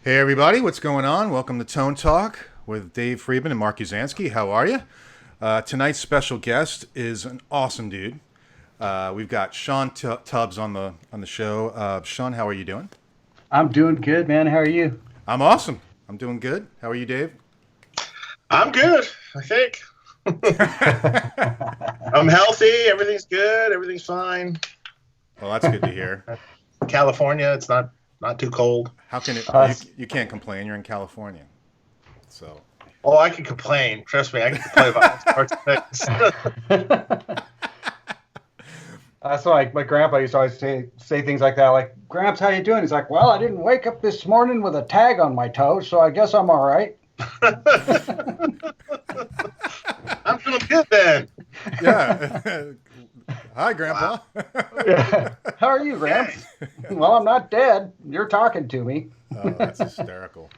Hey everybody, what's going on? Welcome to Tone Talk with Dave Friedman and Mark Uzansky. How are you? Tonight's special guest is an awesome dude. We've got Shawn Tubbs on the show. Shawn, how are you doing? I'm doing good, man. How are you? I'm awesome. I'm doing good. How are you, Dave? I'm good, I think. I'm healthy. Everything's good. Everything's fine. Well, that's good to hear. California, it's not too cold. How can it? You can't complain. You're in California, so. Oh, I can complain. Trust me, I can complain about all sorts of things. That's like my grandpa used to always say things like that. Like, Gramps, how you doing? He's like, well, I didn't wake up this morning with a tag on my toe, so I guess I'm all right. I'm feeling good then. Yeah. Hi, Grandpa. Wow. Yeah. How are you, Gramps? Well, I'm not dead. You're talking to me. Oh, that's hysterical.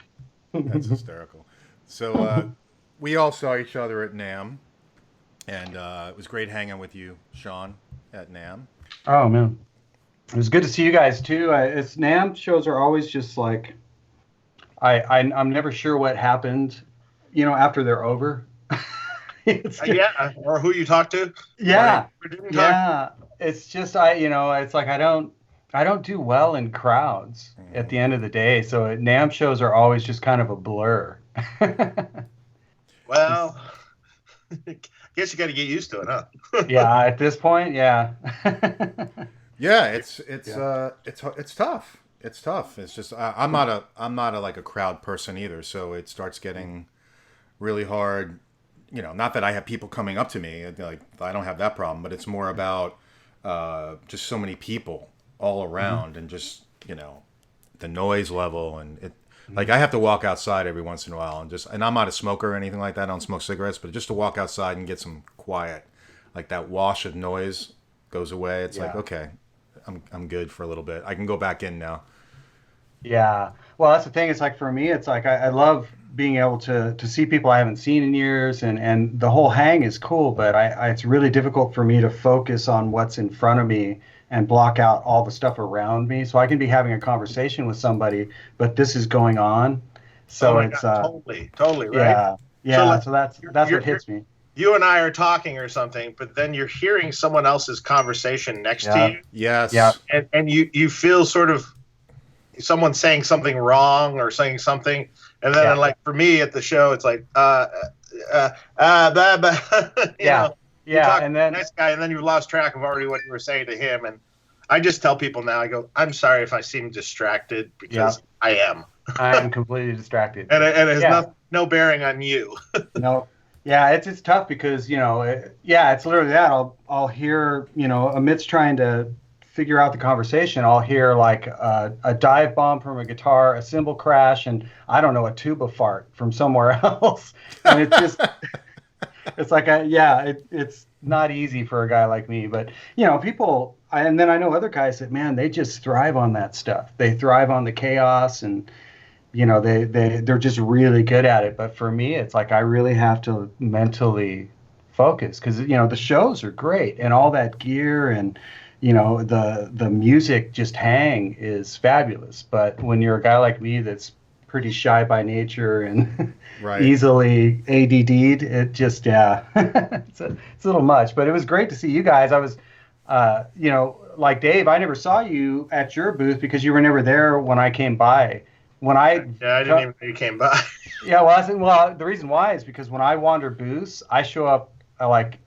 That's hysterical. So we all saw each other at NAMM, and it was great hanging with you, Shawn, at NAMM. Oh, man. It was good to see you guys, too. It's NAMM shows are always just like, I'm never sure what happened, after they're over. Yeah, or who you talk to. Yeah, yeah. It's just it's like I don't do well in crowds at the end of the day. So NAMM shows are always just kind of a blur. Well, I guess you got to get used to it, huh? Yeah, at this point, yeah. Yeah, it's tough. It's tough. It's just I'm not a like a crowd person either. So it starts getting really hard. Not that I have people coming up to me, like I don't have that problem, but it's more about just so many people all around and just, the noise level and it, like I have to walk outside every once in a while and I'm not a smoker or anything like that. I don't smoke cigarettes, but just to walk outside and get some quiet, like that wash of noise goes away. It's like, okay, I'm good for a little bit. I can go back in now. Yeah. Well, that's the thing. It's like for me, it's like I love being able to see people I haven't seen in years, and the whole hang is cool, but it's really difficult for me to focus on what's in front of me and block out all the stuff around me. So I can be having a conversation with somebody, but this is going on. So it's totally right. Yeah. Yeah. So that's what hits me. You and I are talking or something, but then you're hearing someone else's conversation next to you. Yes. Yeah. And you feel sort of someone saying something wrong or saying something. And then, like for me at the show, it's like, blah, blah. You talk and then to the nice guy, and then you lost track of already what you were saying to him. And I just tell people now, I go, I'm sorry if I seem distracted because I am. I am completely distracted, and it has no bearing on you. No, yeah, it's tough because it's literally that. I'll hear amidst trying to figure out the conversation, I'll hear like a dive bomb from a guitar, a cymbal crash, and I don't know, a tuba fart from somewhere else. And it's just, it's like, it's not easy for a guy like me. But, people, and then I know other guys that, man, they just thrive on that stuff. They thrive on the chaos and, they're just really good at it. But for me, it's like I really have to mentally focus because, the shows are great and all that gear and, the music just hang is fabulous. But when you're a guy like me that's pretty shy by nature and easily ADD'd, it just, it's a little much. But it was great to see you guys. I was, like Dave, I never saw you at your booth because you were never there when I came by. I didn't even know you came by. Yeah, well, the reason why is because when I wander booths, I show up like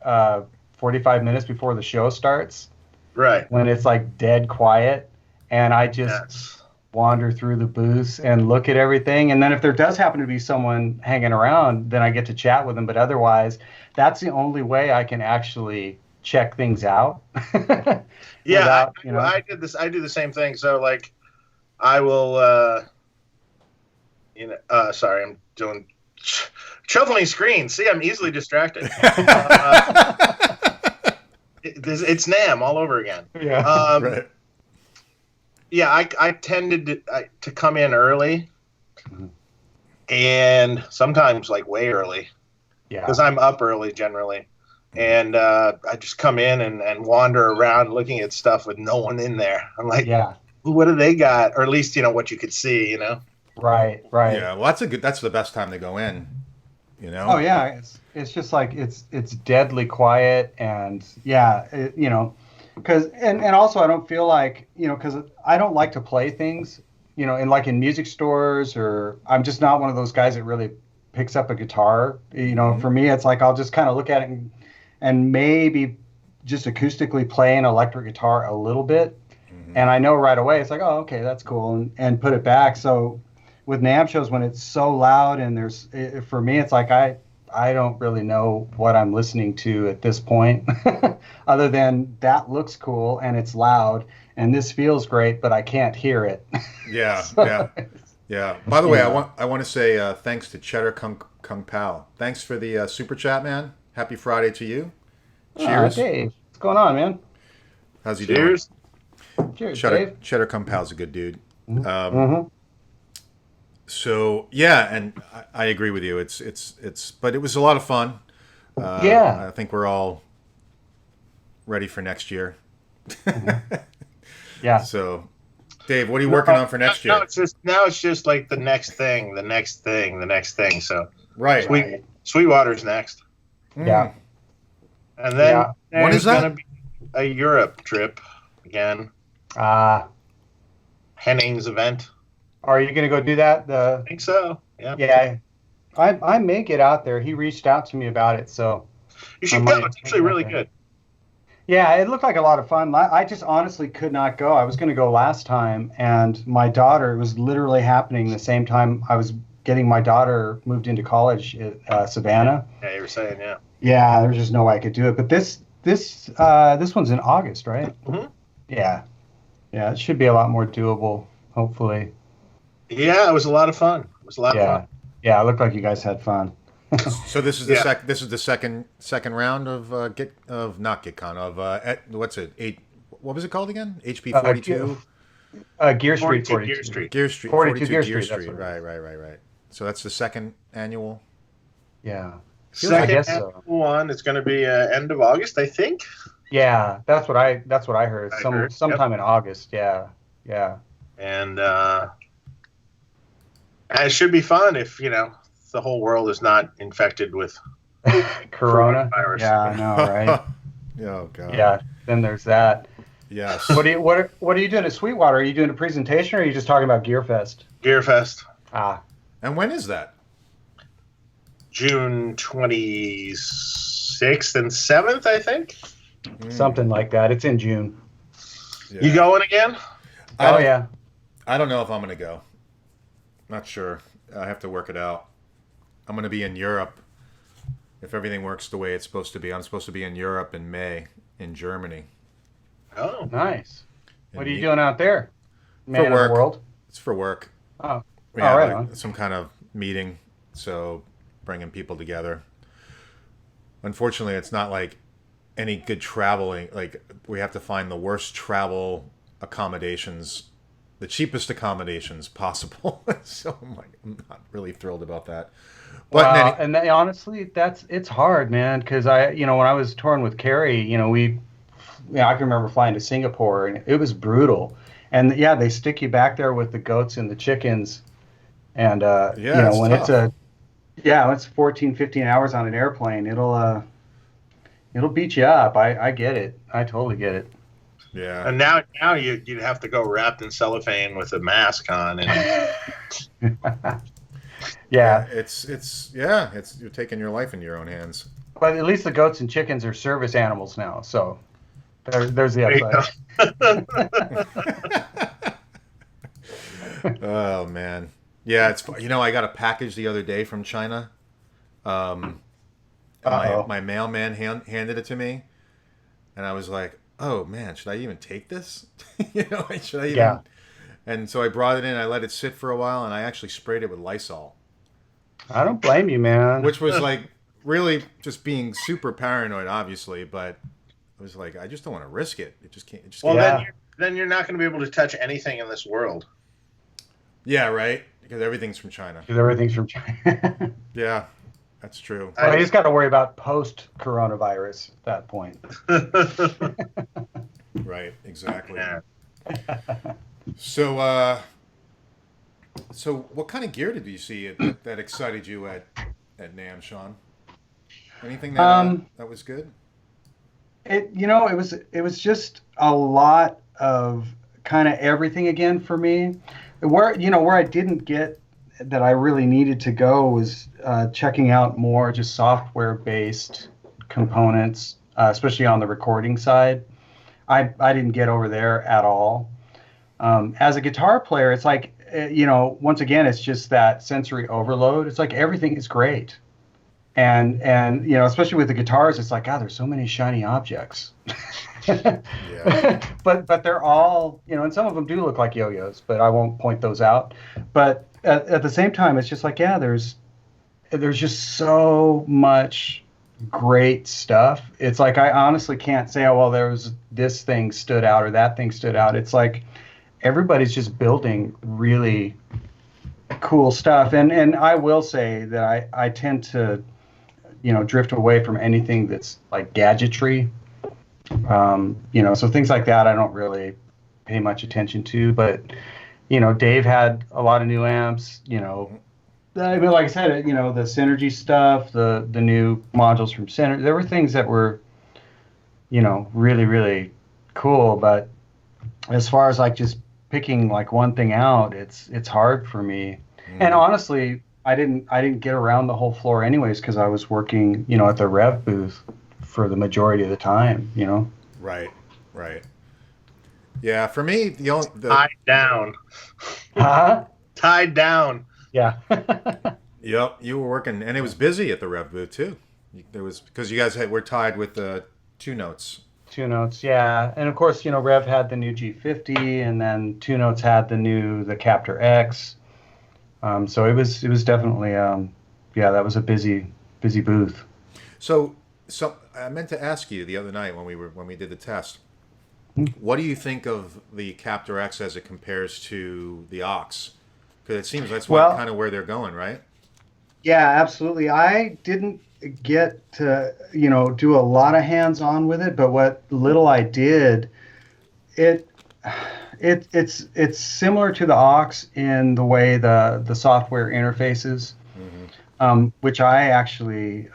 45 minutes before the show starts. Right. When it's like dead quiet, and I just wander through the booths and look at everything. And then if there does happen to be someone hanging around, then I get to chat with them. But otherwise, that's the only way I can actually check things out. Yeah, I did this. I do the same thing. So like, I will, sorry, I'm doing shuffling screens. See, I'm easily distracted. It's NAMM all over again. Yeah. Right. Yeah, I tended to come in early, and sometimes like way early. Yeah. Because I'm up early generally, and I just come in and wander around looking at stuff with no one in there. I'm like, what do they got? Or at least what you could see. Right. Yeah, well, that's the best time to go in, you know? Oh yeah, it's just like it's deadly quiet, and yeah, because and also I don't feel like, because I don't like to play things, in music stores, or I'm just not one of those guys that really picks up a guitar. For me, it's like I'll just kind of look at it and maybe just acoustically play an electric guitar a little bit, and I know right away it's like, oh, okay, that's cool, and put it back. So with NAMM shows, when it's so loud and for me, it's like I don't really know what I'm listening to at this point, other than that looks cool and it's loud and this feels great, but I can't hear it. Yeah, yeah. By the way, I want to say thanks to Cheddar Kung Pao. Thanks for the super chat, man. Happy Friday to you. Cheers. Dave, what's going on, man? How's he Cheers. doing? Cheers, Cheddar, Dave. Cheddar Kung Pao's a good dude. Mm-hmm. So yeah, and I agree with you. But it was a lot of fun. Yeah. I think we're all ready for next year. Yeah. So, Dave, what are you working on for next year? Now it's just like the next thing, the next thing, the next thing. So Right. Sweetwater's next, Yeah. and then Yeah. When is there's that? gonna be a Europe trip again. Henning's event. Are you gonna go do that? I think so. Yeah. Yeah. I may get out there. He reached out to me about it, so You should go. It's actually really good. yeah, it looked like a lot of fun. I just honestly could not go. I was going to go last time, and my daughter, it was literally happening the same time I was getting my daughter moved into college at Savannah. Yeah, you were saying, yeah. Yeah, there's just no way I could do it. But this one's in August, right? Mhm. Yeah. Yeah, it should be a lot more doable, hopefully. Yeah, it was a lot of fun. Yeah, it looked like you guys had fun. So this is the second round of not GitCon what's it? What was it called again? HP 42. Gear Street 42. Gear Street. Gear Street 42 Gear Gear Street. Street. Right. So that's the second annual. Yeah. I Second guess so. one. It's going to be end of August, I think. Yeah, that's what I heard. Sometime in August. Yeah. And it should be fun if the whole world is not infected with Coronavirus. Yeah, I know, right? Oh God. Yeah. Then there's that. Yes. What are you doing at Sweetwater? Are you doing a presentation, or are you just talking about Gearfest? Gearfest. And when is that? June 26th and 7th, I think. Something like that. It's in June. Yeah. You going again? Yeah. I don't know if I'm going to go. Not sure. I have to work it out. I'm going to be in Europe. If everything works the way it's supposed to be, I'm supposed to be in Europe in May, in Germany. Oh, nice. What are you doing out there? For work. Of the world? It's for work. Oh. We have right on. some kind of meeting, so bringing people together. Unfortunately, it's not like any good traveling. Like, we have to find the worst travel accommodations, the cheapest accommodations possible. So I'm not really thrilled about that. But honestly, it's hard, man. Because when I was touring with Carrie, I can remember flying to Singapore, and it was brutal. And yeah, they stick you back there with the goats and the chickens, and when tough. It's 14, 15 hours on an airplane, it'll beat you up. I get it. I totally get it. Yeah. And now you'd have to go wrapped in cellophane with a mask on, and yeah, it's you're taking your life into your own hands. But at least the goats and chickens are service animals now, so there's the upside. Oh man, yeah, it's I got a package the other day from China. My mailman handed it to me, and I was like, oh man, should I even take this? Should I even? Yeah. And so I brought it in. I let it sit for a while, and I actually sprayed it with Lysol. I don't blame you, man. Which was like really just being super paranoid, obviously, but I was like, I just don't want to risk it. It just can't. Then you're not going to be able to touch anything in this world. Yeah, right. Because everything's from China. Yeah, that's true. Well, you just got to worry about post-coronavirus at that point. Right. Exactly. Yeah. So, So, what kind of gear did you see that excited you at NAMM, Shawn? Anything that was good? It was just a lot of kind of everything again for me. Where I didn't get that I really needed to go was checking out more just software based components, especially on the recording side. I didn't get over there at all. As a guitar player, it's like, once again, it's just that sensory overload. It's like everything is great. And especially with the guitars, it's like, God, there's so many shiny objects. Yeah. But they're all, and some of them do look like yo-yos, but I won't point those out. But at the same time, it's just like, yeah, there's just so much great stuff. It's like I honestly can't say, oh well, there was this thing stood out or that thing stood out. It's like everybody's just building really cool stuff. And I will say that I tend to drift away from anything that's like gadgetry. So things like that I don't really pay much attention to. But Dave had a lot of new amps. I mean, like I said, the Synergy stuff, the new modules from Synergy, there were things that were, really, really cool. But as far as like just picking like one thing out, it's hard for me. And honestly, I didn't get around the whole floor anyways because I was working, at the Rev booth for the majority of the time. Right. Yeah, for me, tied down. Huh? Tied down. Yeah. Yep, you were working, and it was busy at the Rev booth too. There was because you guys were tied with the 2 Notes. 2 Notes, yeah, and of course, Rev had the new G50, and then 2 Notes had the Captor X. So it was definitely that was a busy booth. So I meant to ask you the other night when we did the test. What do you think of the Captor X as it compares to the aux? Because it seems that's kind of where they're going, right? Yeah, absolutely. I didn't get to do a lot of hands-on with it, but what little I did, it's similar to the aux in the way the software interfaces, which I actually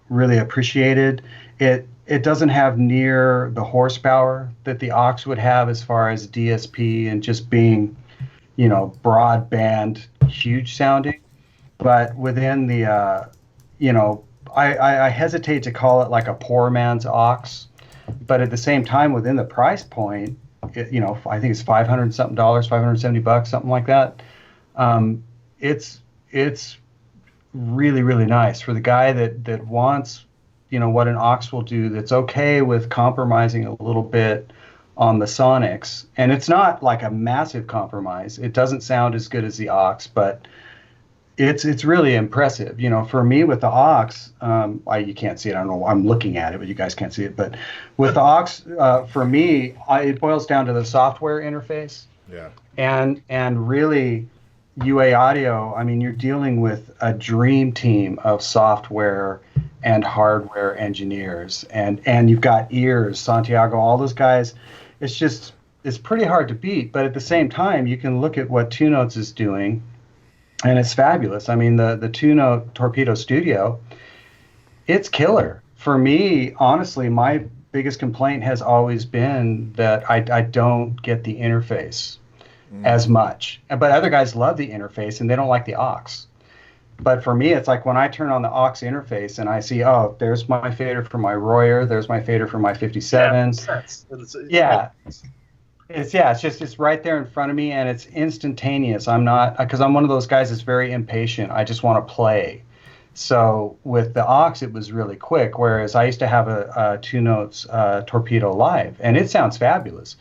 really appreciated. It doesn't have near the horsepower that the aux would have as far as DSP and just being, broadband, huge sounding. But within the, I hesitate to call it like a poor man's aux, but at the same time, within the price point, I think it's $500 something, $570, something like that. It's really, really nice for the guy that wants, what an aux will do. That's okay with compromising a little bit on the sonics, and it's not like a massive compromise. It doesn't sound as good as the aux, but it's really impressive. For me with the aux, you can't see it. I don't know. I'm looking at it, but you guys can't see it. But with the aux, for me, it boils down to the software interface. Yeah. And really, UA Audio. I mean, you're dealing with a dream team of software and hardware engineers, and you've got ears, Santiago, all those guys. It's pretty hard to beat. But at the same time, you can look at what 2 Notes is doing. And it's fabulous. I mean, the 2 Note Torpedo Studio, it's killer. For me, honestly, my biggest complaint has always been that I don't get the interface as much. But other guys love the interface, and they don't like the aux. But for me, it's like when I turn on the aux interface and I see, oh, there's my fader for my Royer, there's my fader for my 57. Yeah. It's right there in front of me, and it's instantaneous. Because I'm one of those guys that's very impatient. I just want to play. So with the aux, it was really quick, whereas I used to have a 2 Notes Torpedo Live, and it sounds fabulous.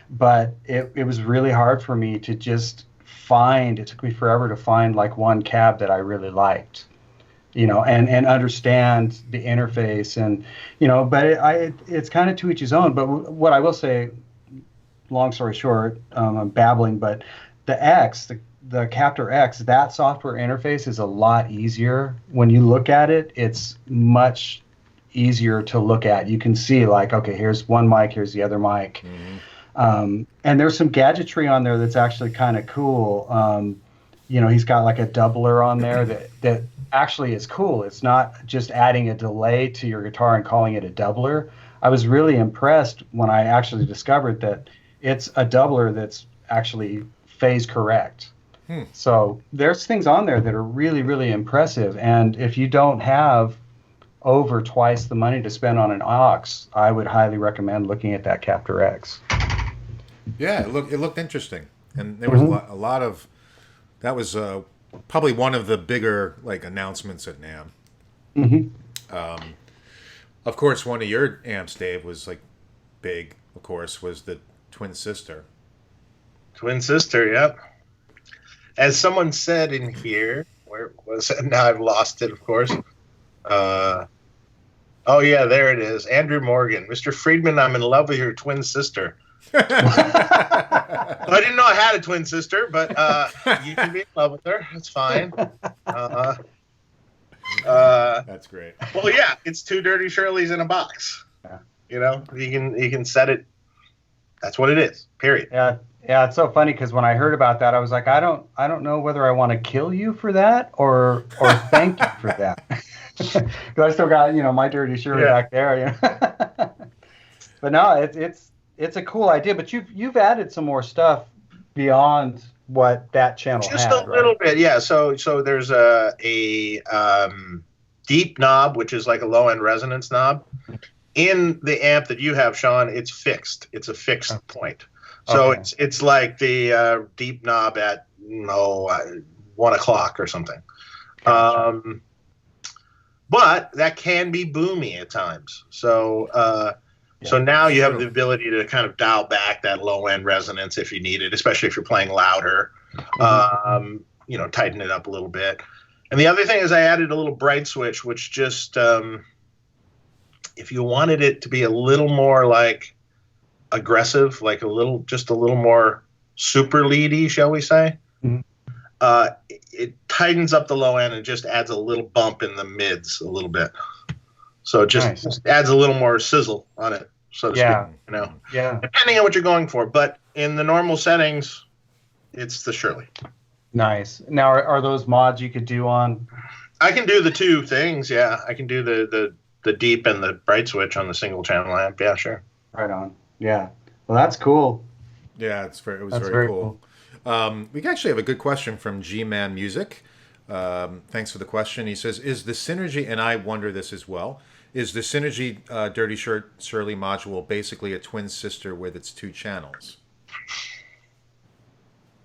But it was really hard for me to just it took me forever to find like one cab that I really liked, and understand the interface, and, but it's kind of to each his own. But what I will say, long story short, I'm babbling, but the Captor X, that software interface is a lot easier. When you look at it, it's much easier to look at. You can see like, okay, here's one mic, here's the other mic. And there's some gadgetry on there that's actually kind of cool. he's got like a doubler on there that actually is cool. It's not just adding a delay to your guitar and calling it a doubler. I was really impressed when I actually discovered that it's a doubler that's actually phase correct. So there's things on there that are really, really impressive. And if you don't have over twice the money to spend on an aux, I would highly recommend looking at that Captor X. Yeah, it looked interesting, and there was a lot of that was probably one of the bigger like announcements at NAMM. Of course, one of your amps, Dave, was like big. Of course, was the Twin Sister. Twin Sister, yep. As someone said in here, where was it? Now I've lost it, of course. Oh, yeah, there it is. Andrew Morgan. Mr. Friedman, I'm in love with your twin sister. I didn't know I had a twin sister, but you can be in love with her. That's fine. That's great. Well, yeah, it's two Dirty Shirleys in a box. You can set it. That's what it is. Period. Yeah, it's so funny because when I heard about that, I was like, I don't know whether I want to kill you for that or thank you for that. Because I still got my Dirty Shirley back there. But no, it's a cool idea. But you've added some more stuff beyond what that channel just had, a little bit, yeah. So there's a deep knob, which is like a low end resonance knob. In the amp that you have, Shawn, it's fixed. It's a fixed point. So it's like the deep knob at 1 o'clock or something. Gotcha. But that can be boomy at times. So so now you have the ability to kind of dial back that low end resonance if you need it, especially if you're playing louder. Tighten it up a little bit. And the other thing is I added a little bright switch, which just if you wanted it to be a little more like aggressive, like a little more super leady, shall we say? It tightens up the low end and just adds a little bump in the mids a little bit. So it just adds a little more sizzle on it, so to speak. Yeah. Depending on what you're going for, but in the normal settings, it's the Shirley. Nice. Now, are those mods you could do on? I can do the two things. Yeah, I can do the deep and the bright switch on the single channel amp. Yeah, sure. Right on. Yeah. Well, that's cool. Yeah, it was very cool. We actually have a good question from G-Man Music. Thanks for the question. He says, is the Synergy, and I wonder this as well, is the Synergy Dirty Shirley module basically a twin sister with its two channels?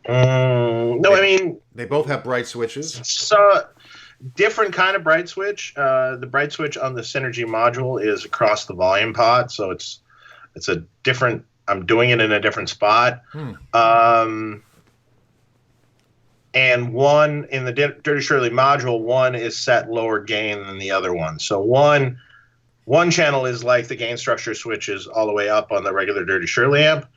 No, I mean... They both have bright switches. So, different kind of bright switch. The bright switch on the Synergy module is across the volume pot, so it's a different... I'm doing it in a different spot. And one in the Dirty Shirley module, one is set lower gain than the other one. So one channel is like the gain structure switches all the way up on the regular Dirty Shirley amp,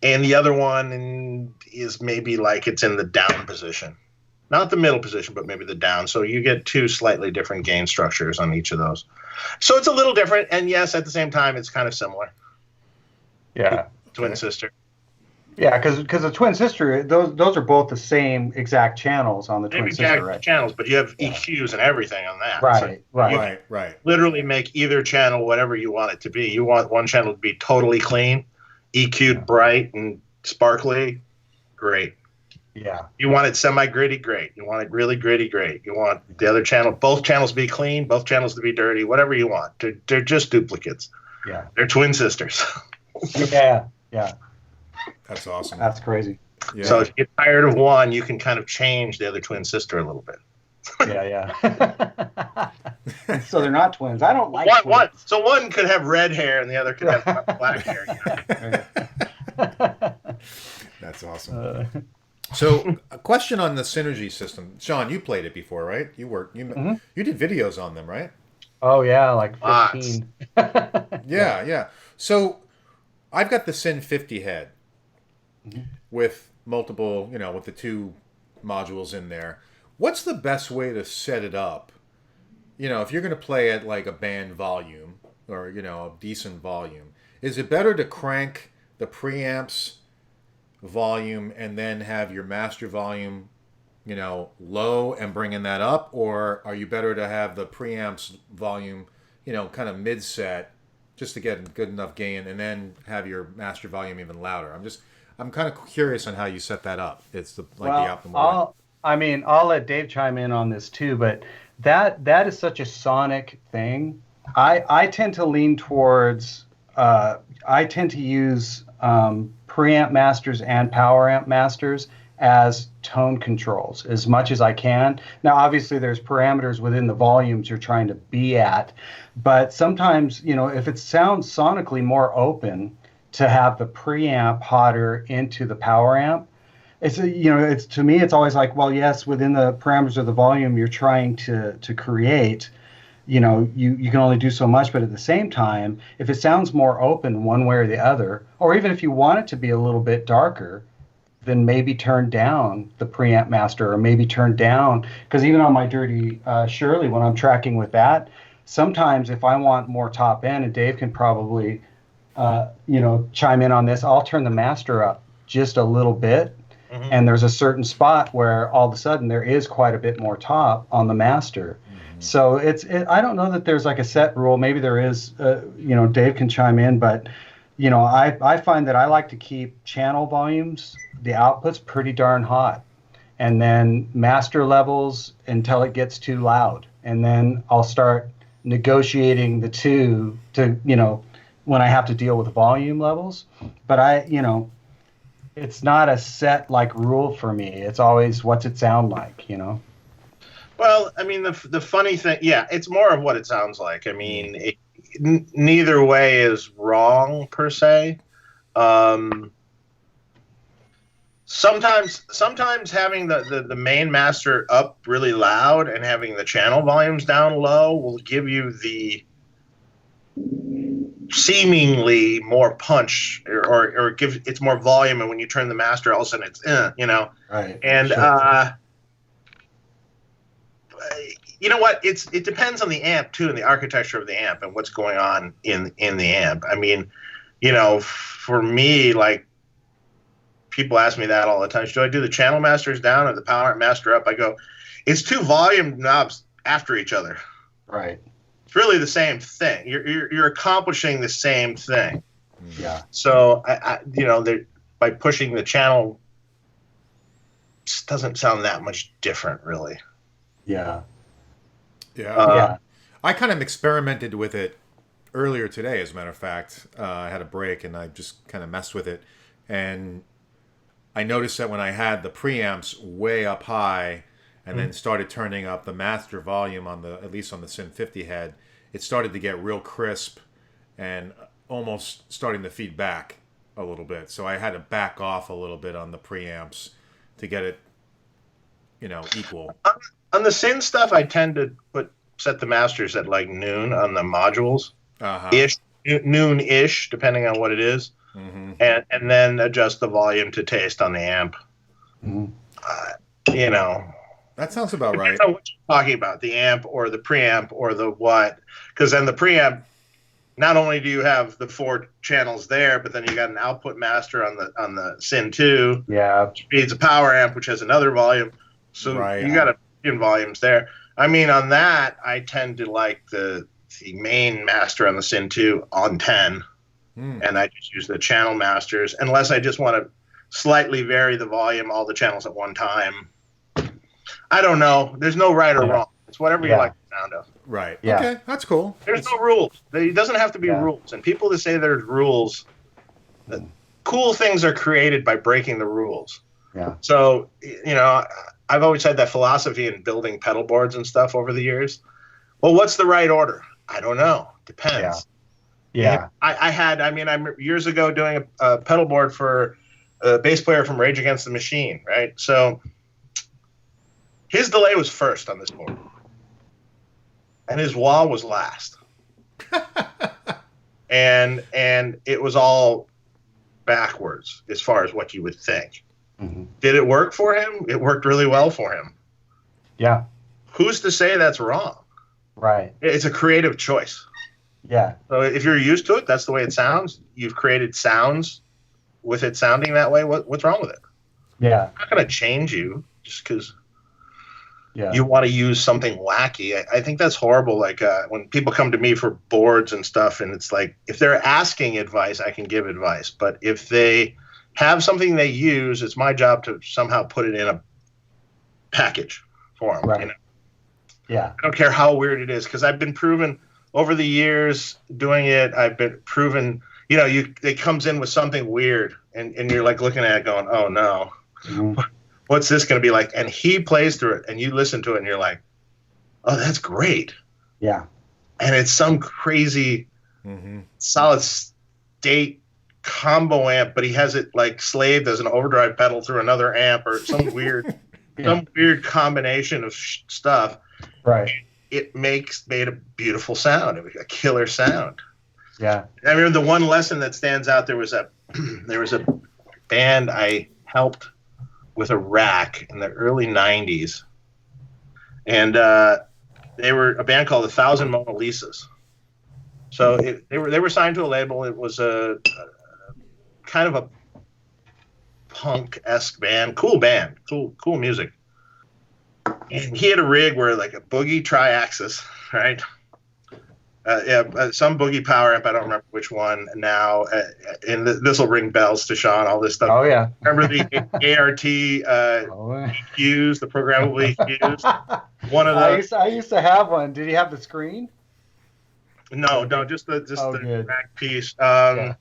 and the other one is maybe like it's in the down position, not the middle position, but maybe the down. So you get two slightly different gain structures on each of those. So it's a little different, and yes, at the same time, it's kind of similar. Yeah, twin sister. Yeah, because the twin sister, those are both the same exact channels on the twin sister, right? Channels, but you have EQs and everything on that. Right, so right. Literally make either channel whatever you want it to be. You want one channel to be totally clean, EQ'd bright and sparkly, great. Yeah. You want it semi-gritty, great. You want it really gritty, great. You want the other channel, both channels to be clean, both channels to be dirty, whatever you want. They're just duplicates. Yeah. They're twin sisters. Yeah. That's awesome. That's crazy. Yeah. So if you get tired of one, you can kind of change the other twin sister a little bit. Yeah. So they're not twins. I don't like one. So one could have red hair and the other could have black hair. That's awesome. So a question on the Synergy system. Shawn, you played it before, right? You did videos on them, right? Oh yeah, like 15. Yeah. So I've got the Syn 50 head with multiple, with the two modules in there. What's the best way to set it up? If you're going to play at like a band volume or, a decent volume, is it better to crank the preamps volume and then have your master volume, low and bringing that up, or are you better to have the preamps volume, kind of mid set, just to get good enough gain, and then have your master volume even louder? I'm kind of curious on how you set that up. It's the optimal way. I'll let Dave chime in on this too, but that is such a sonic thing. I tend to lean towards. I tend to use preamp masters and power amp masters as tone controls as much as I can. Now, obviously, there's parameters within the volumes you're trying to be at, but sometimes, if it sounds sonically more open, to have the preamp hotter into the power amp, it's to me, it's always like, well, yes, within the parameters of the volume you're trying to create, you can only do so much, but at the same time, if it sounds more open one way or the other, or even if you want it to be a little bit darker, then maybe turn down the preamp master, or maybe turn down, because even on my Dirty Shirley, when I'm tracking with that, sometimes if I want more top end, and Dave can probably, chime in on this, I'll turn the master up just a little bit, and there's a certain spot where all of a sudden there is quite a bit more top on the master. So I don't know that there's like a set rule. Maybe there is, Dave can chime in, but I find that I like to keep channel volumes, the outputs, pretty darn hot, and then master levels until it gets too loud. And then I'll start negotiating the two to, when I have to deal with the volume levels. But it's not a set like rule for me. It's always what's it sound like, Well, the funny thing, it's more of what it sounds like. Neither way is wrong per se. Sometimes having the main master up really loud and having the channel volumes down low will give you the seemingly more punch, or give it's more volume, and when you turn the master, all of a sudden it's right. And sure. You know what? It depends on the amp too, and the architecture of the amp, and what's going on in the amp. For me, like, people ask me that all the time. Do I do the channel masters down or the power amp master up? I go, it's two volume knobs after each other. Right. It's really the same thing. You're accomplishing the same thing. Yeah. So by pushing the channel, it doesn't sound that much different, really. Yeah. Yeah. I kind of experimented with it earlier today, as a matter of fact. I had a break and I just kind of messed with it. And I noticed that when I had the preamps way up high and then started turning up the master volume at least on the Sin 50 head, it started to get real crisp and almost starting to feed back a little bit. So I had to back off a little bit on the preamps to get it, equal. On the Sin stuff, I tend to set the masters at like noon on the modules, noon-ish, depending on what it is, and then adjust the volume to taste on the amp. That sounds about right. I don't know what you're talking about, the amp or the preamp or the what, because then the preamp, not only do you have the 4 channels there, but then you got an output master on the Sin 2, which feeds a power amp, which has another volume. So you got a million volumes there. On that, I tend to like the main master on the Sin 2 on 10, and I just use the channel masters, unless I just want to slightly vary the volume, all the channels at one time. I don't know. There's no right or wrong. It's whatever you like the sound of. Right. Yeah. Okay, that's cool. There's no rules. It doesn't have to be rules. And people that say there's rules, cool things are created by breaking the rules. Yeah. So, I've always had that philosophy in building pedal boards and stuff over the years. Well, what's the right order? I don't know. Depends. Yeah. I'm years ago doing a pedal board for a bass player from Rage Against the Machine, right? So his delay was first on this board, and his wah was last. and it was all backwards as far as what you would think. Did it work for him? It worked really well for him. Yeah. Who's to say that's wrong? Right. It's a creative choice. Yeah. So if you're used to it, that's the way it sounds. You've created sounds with it sounding that way. What's wrong with it? Yeah. I'm not going to change you just because. you want to use something wacky. I think that's horrible. Like when people come to me for boards and stuff, and it's like, if they're asking advice, I can give advice. But if they have something they use, it's my job to somehow put it in a package for them. Right. You know? Yeah. I don't care how weird it is, because I've been proven over the years doing it. I've been proven, it comes in with something weird, and you're like looking at it going, oh no, what's this going to be like? And he plays through it, and you listen to it, and you're like, oh, that's great. Yeah. And it's some crazy solid state combo amp, but he has it like slaved as an overdrive pedal through another amp, or some weird, some weird combination of stuff. Right. It made a beautiful sound. It was a killer sound. Yeah. I remember the one lesson that stands out. There was a band I helped with a rack in the early '90s, and they were a band called 1,000 Mona Lisas. So they were signed to a label. It was a kind of a punk-esque band, cool music. And he had a rig where like a boogie tri-axis, right? Some boogie power amp. I don't remember which one now. And this will ring bells to Shawn. All this stuff. Oh yeah. Remember the ART EQs, the programmable EQs? One of those. I used to have one. Did he have the screen? No, just the good. rack piece. I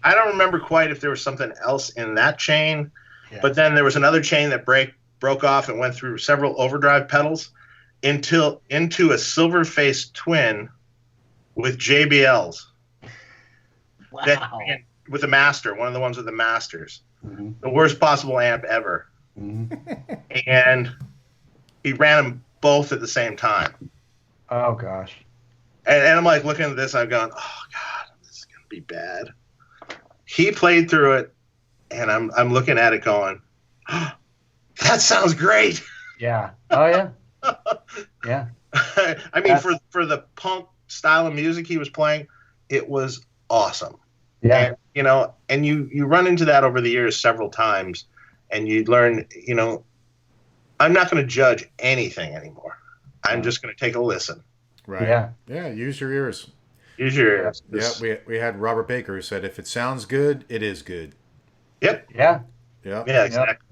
don't remember quite if there was something else in that chain, but then there was another chain that broke off and went through several overdrive pedals into a silver-faced twin with JBLs. Wow. With a master, one of the ones with the masters. The worst possible amp ever. And he ran them both at the same time. Oh gosh. And I'm like looking at this, I'm going, oh God, this is gonna be bad. He played through it, and I'm looking at it going, oh, that sounds great. Yeah. Oh yeah. Yeah. I mean, for the punk style of music he was playing, it was awesome. Yeah. And you run into that over the years several times, and you learn, I'm not going to judge anything anymore. I'm just going to take a listen. Right. Yeah. Use your ears. Use your ears. Yeah. We had Robert Baker who said, if it sounds good, it is good. Yep. Yeah. Yeah. Yeah. Exactly.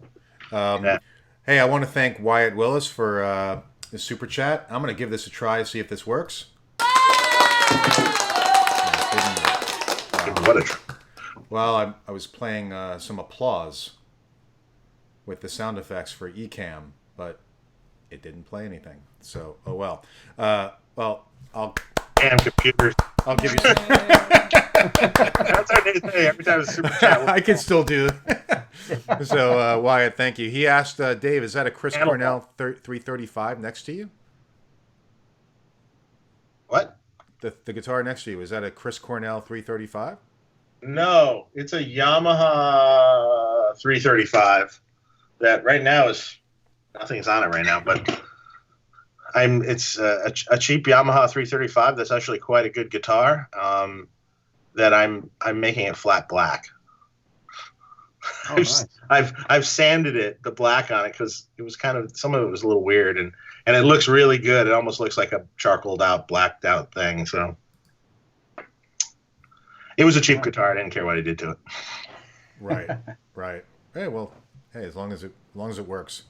Hey, I want to thank Wyatt Willis for the super chat. I'm going to give this a try, see if this works. What a try. Well, I was playing some applause with the sound effects for Ecamm, but it didn't play anything. So, oh well. I'll Damn computers. I'll give you some. That's our new thing. Every time it's super chat. I can still do it. So, Wyatt, thank you. He asked Dave, is that a Chris Cornell 335 next to you? What? The guitar next to you, is that a Chris Cornell 335? No, it's a Yamaha 335 that right now nothing's on it right now, but it's a cheap Yamaha 335 that's actually quite a good guitar. That I'm making it flat black. Oh, nice. I've sanded the black on it because it was some of it was a little weird, and it looks really good. It almost looks like a charcoaled out, blacked out thing. So it was a cheap guitar. I didn't care what I did to it. Right. Hey, as long as it works.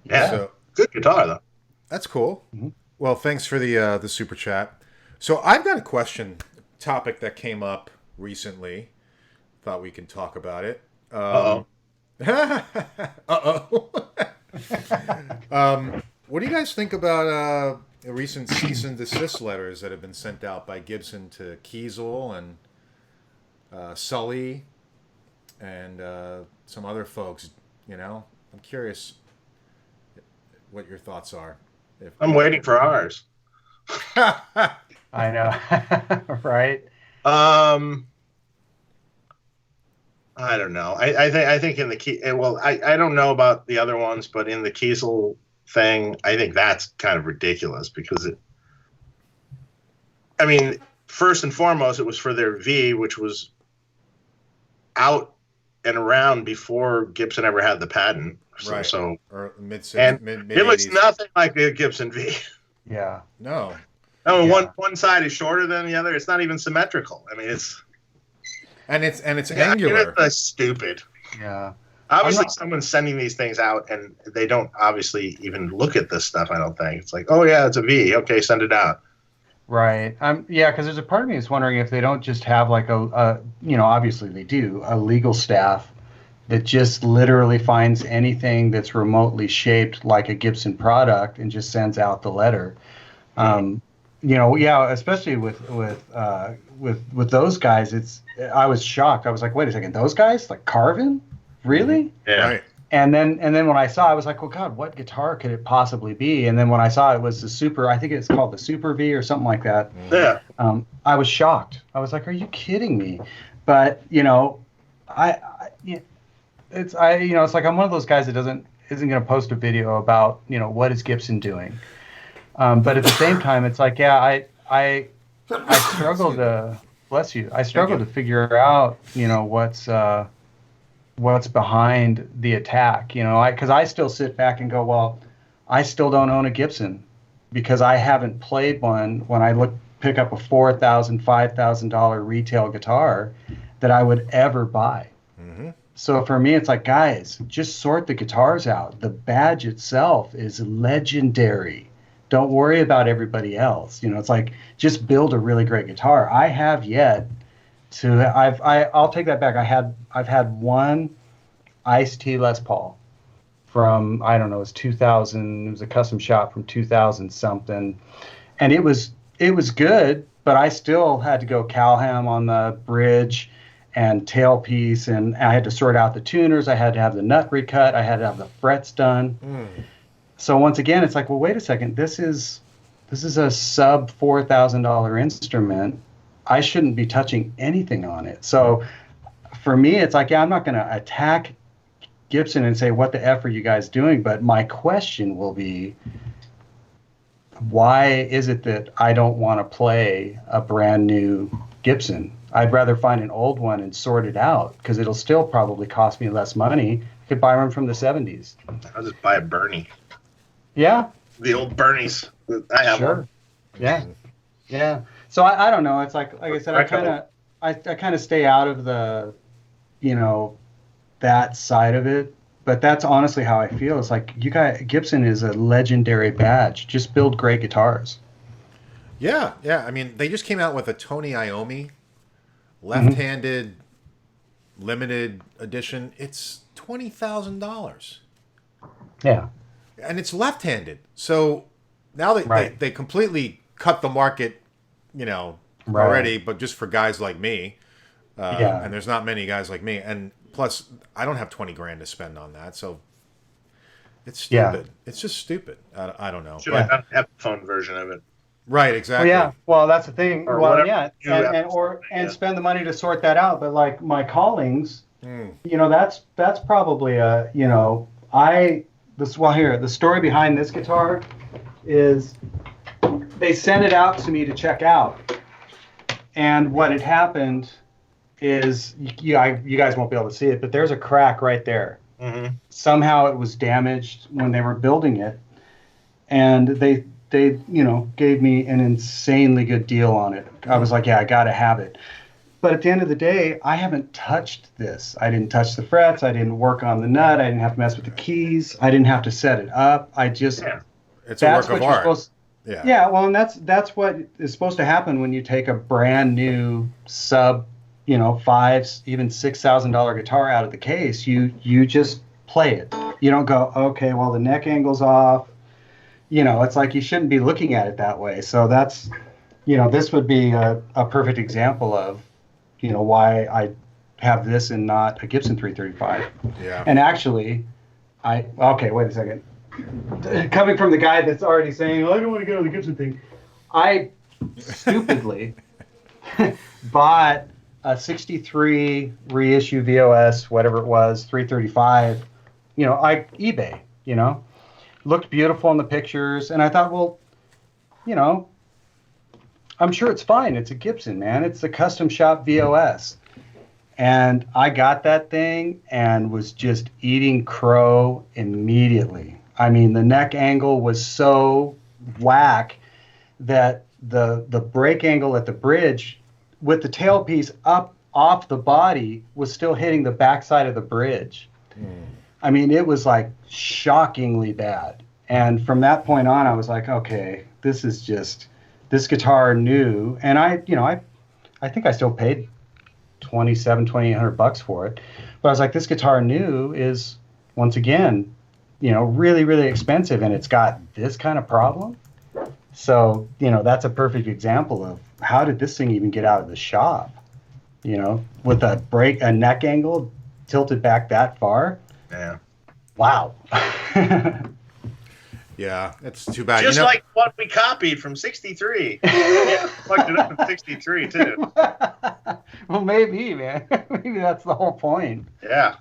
Yeah. So, good guitar though. That's cool. Mm-hmm. Well, thanks for the super chat. So I've got a topic that came up recently. Thought we can talk about it. Uh-oh. What do you guys think about the recent cease and desist letters that have been sent out by Gibson to Kiesel and Sully and some other folks? I'm curious what your thoughts are. I'm waiting for ours. I know, right? I don't know. I think in the I don't know about the other ones, but in the Kiesel thing, I think that's kind of ridiculous because first and foremost, it was for their V, which was out and around before Gibson ever had the patent, Right. So or mid and mid it looks 80s. nothing like the Gibson V. Yeah. No. I mean, Yeah. one side is shorter than the other. It's not even symmetrical. I mean, it's angular. It's stupid. Yeah. Obviously, someone's sending these things out, and they don't obviously even look at this stuff. I don't think it's like, oh yeah, it's a V. Okay, send it out. Right. Yeah, because there's a part of me that's wondering if they don't just have like obviously they do, a legal staff that just literally finds anything that's remotely shaped like a Gibson product and just sends out the letter. Especially with those guys, I was shocked. I was like, wait a second, those guys like carving, really? Yeah. Right. And then when I saw, I was like, well, God, what guitar could it possibly be? And then when I saw it was the Super, I think it's called the Super V or something like that. Yeah. I was shocked. I was like, are you kidding me? But it's like I'm one of those guys that isn't going to post a video about what is Gibson doing. But at the same time, it's like, yeah, I struggle to bless you. I struggle to figure out what's behind the attack, because I still sit back and go, well, I still don't own a Gibson because I haven't played one when I pick up a $4,000, $5,000 retail guitar that I would ever buy. Mm-hmm. So for me, it's like, guys, just sort the guitars out. The badge itself is legendary. Don't worry about everybody else. It's like, just build a really great guitar. I have yet to, I'll take that back. I've had one Ice-T Les Paul from, I don't know, it was 2000. It was a custom shop from 2000 something. And it was good, but I still had to go Calham on the bridge and tailpiece, and I had to sort out the tuners. I had to have the nut recut. I had to have the frets done. So once again, it's like, well, wait a second. This is a sub $4,000 instrument. I shouldn't be touching anything on it. So for me, it's like, yeah, I'm not going to attack Gibson and say, what the F are you guys doing? But my question will be, why is it that I don't want to play a brand new Gibson? I'd rather find an old one and sort it out, because it'll still probably cost me less money. I could buy one from the 70s. I'll just buy a Bernie. Yeah. The old Bernies. I have one. Yeah. Yeah. So I don't know. It's like I said, I kind of stay out of the, that side of it. But that's honestly how I feel. It's like, Gibson is a legendary badge. Just build great guitars. Yeah. I mean, they just came out with a Tony Iommi left-handed limited edition. It's $20,000. Yeah. And it's left-handed. So now they completely cut the market, already, but just for guys like me. And there's not many guys like me. And plus, I don't have 20 grand to spend on that. So it's stupid. Yeah. It's just stupid. I don't know. Should have an Epiphone version of it. Right, exactly. Well, yeah. Well, that's the thing. Or well, yeah, and spend the money to sort that out. But like my callings, that's probably a the story behind this guitar is they sent it out to me to check out, and what had happened is you guys won't be able to see it, but there's a crack right there. Mm-hmm. Somehow it was damaged when they were building it, and they gave me an insanely good deal on it. I was like, yeah, I got to have it. But at the end of the day, I haven't touched this. I didn't touch the frets. I didn't work on the nut. I didn't have to mess with the keys. I didn't have to set it up. It's a work of art. Yeah, well, and that's what is supposed to happen when you take a brand new sub, $5,000, even $6,000 guitar out of the case. You just play it. You don't go, okay, well, the neck angle's off. It's like you shouldn't be looking at it that way. So that's, this would be a perfect example of, why I have this and not a Gibson 335. Yeah. And actually, okay, wait a second. Coming from the guy that's already saying, I don't want to go to the Gibson thing, I stupidly bought a 63 reissue VOS, whatever it was, 335, eBay, looked beautiful in the pictures. And I thought, well, I'm sure it's fine. It's a Gibson, man. It's a custom shop VOS. And I got that thing and was just eating crow immediately. I mean, the neck angle was so whack that the brake angle at the bridge with the tailpiece up off the body was still hitting the backside of the bridge. I mean, it was like shockingly bad. And from that point on, I was like, okay, this guitar new. And I think I still paid $2,800 for it. But I was like, this guitar new is, once again, really, really expensive, and it's got this kind of problem. So, that's a perfect example of how did this thing even get out of the shop? With a neck angle tilted back that far. Yeah. Wow. Yeah, it's too bad. Just like what we copied from '63. Yeah, fucked it up in '63 too. Well, maybe, man. Maybe that's the whole point. Yeah.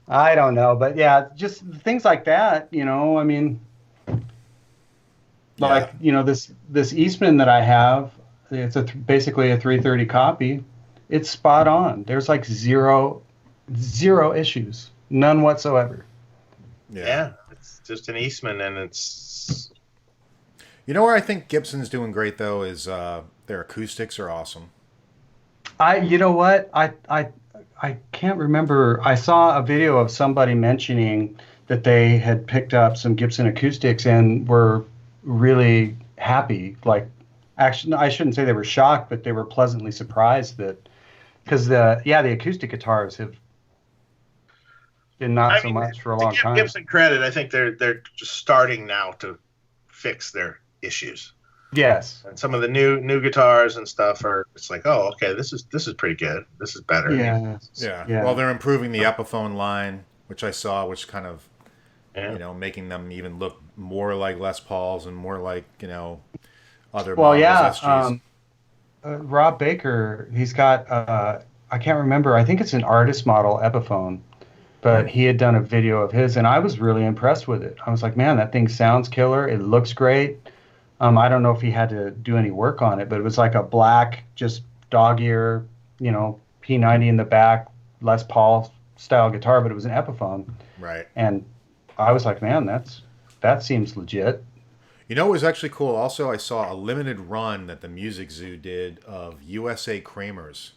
I don't know, but yeah, just things like that. I mean, like this Eastman that I have, it's basically a 330 copy. It's spot on. There's like zero issues, none whatsoever. Yeah, it's just an Eastman, and it's. Where I think Gibson's doing great though is their acoustics are awesome. You know what? I can't remember. I saw a video of somebody mentioning that they had picked up some Gibson acoustics and were really happy. Like, actually, I shouldn't say they were shocked, but they were pleasantly surprised because the acoustic guitars have been not so much for a long time. To give Gibson credit, I think they're just starting now to fix their issues. Yes. And some of the new guitars and stuff it's like, oh, okay, this is pretty good. This is better. Yeah. Well, they're improving the Epiphone line, which I saw, which kind of, making them even look more like Les Pauls and more like, other models, SGs. Rob Baker, he's got, I can't remember, I think it's an artist model Epiphone, but he had done a video of his, and I was really impressed with it. I was like, man, that thing sounds killer. It looks great. I don't know if he had to do any work on it, but it was like a black, just dog ear, P90 in the back, Les Paul style guitar, but it was an Epiphone. Right. And I was like, man, that seems legit. It was actually cool. Also, I saw a limited run that the Music Zoo did of USA Kramers.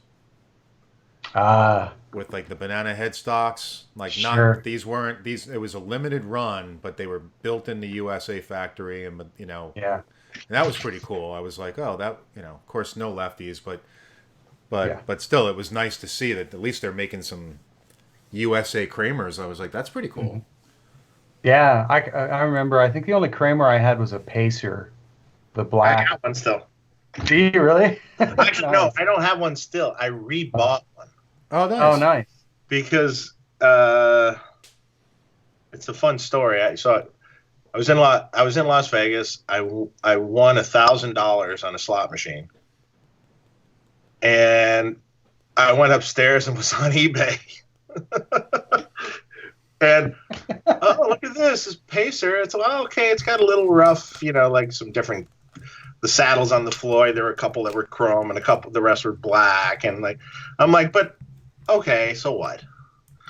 With like the banana headstocks, like sure. Not these weren't these. It was a limited run, but they were built in the USA factory, and yeah, and that was pretty cool. I was like, oh, that of course, no lefties, but still, it was nice to see that at least they're making some USA Kramers. I was like, that's pretty cool. Mm-hmm. Yeah, I remember. I think the only Kramer I had was a Pacer, the black. I got one still. Do you really? Actually, no, I don't have one still. I rebought one. Oh, nice. Oh, nice. Because it's a fun story. I was in Las Vegas. I won $1,000 on a slot machine, and I went upstairs and was on eBay. And look at this Pacer. It's okay. It's got a little rough, like some different. The saddles on the floor. There were a couple that were chrome, and the rest were black. And I'm like, but okay, so what?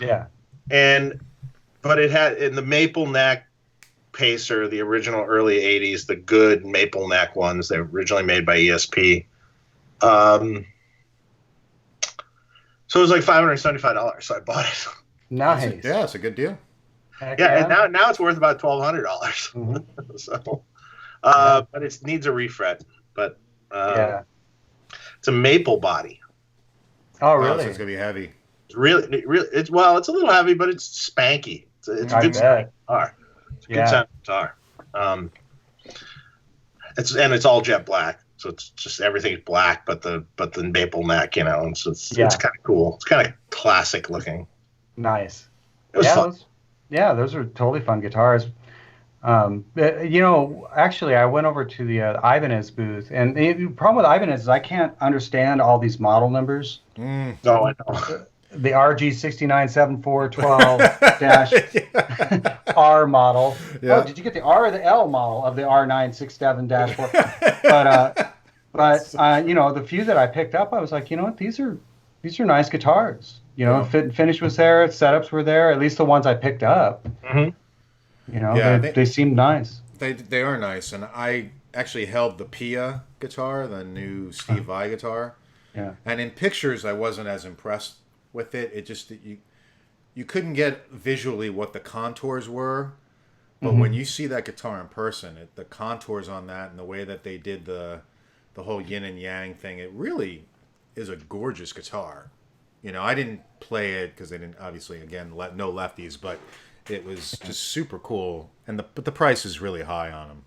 Yeah. But it had in the maple neck Pacer, the original early '80s, the good maple neck ones. They were originally made by ESP. So it was like $575. So I bought it. Nice. Yeah, it's a good deal. Heck yeah, and now it's worth about $1,200. Mm-hmm. So, but it needs a refret. But it's a maple body. Oh, really? So it's gonna be heavy. It's really. It's a little heavy, but it's spanky. It's a good sound guitar. It's a good sound guitar. It's all jet black, so it's just everything's black, but the maple neck, and so it's kind of cool. It's kind of classic looking. Nice. It was fun. Those are totally fun guitars. Actually, I went over to the Ibanez booth, and the problem with Ibanez is I can't understand all these model numbers. Oh, I know. The RG6974-12-R model. Yeah. Oh, did you get the R or the L model of the R967-4? But the few that I picked up, I was like, you know what, these are these are nice guitars. You know, Yeah. fit and finish was there, setups were there. At least the ones I picked up. You know, Yeah, they seemed nice. They are nice, and I actually held the Pia guitar, the new Steve Vai guitar. Yeah. And in pictures, I wasn't as impressed with it. It just you couldn't get visually what the contours were, but when you see that guitar in person, the contours on that and the way that they did the whole yin and yang thing, it really is a gorgeous guitar. You know, I didn't play it because they didn't, obviously, again, no lefties, but it was just super cool, and but the price is really high on them.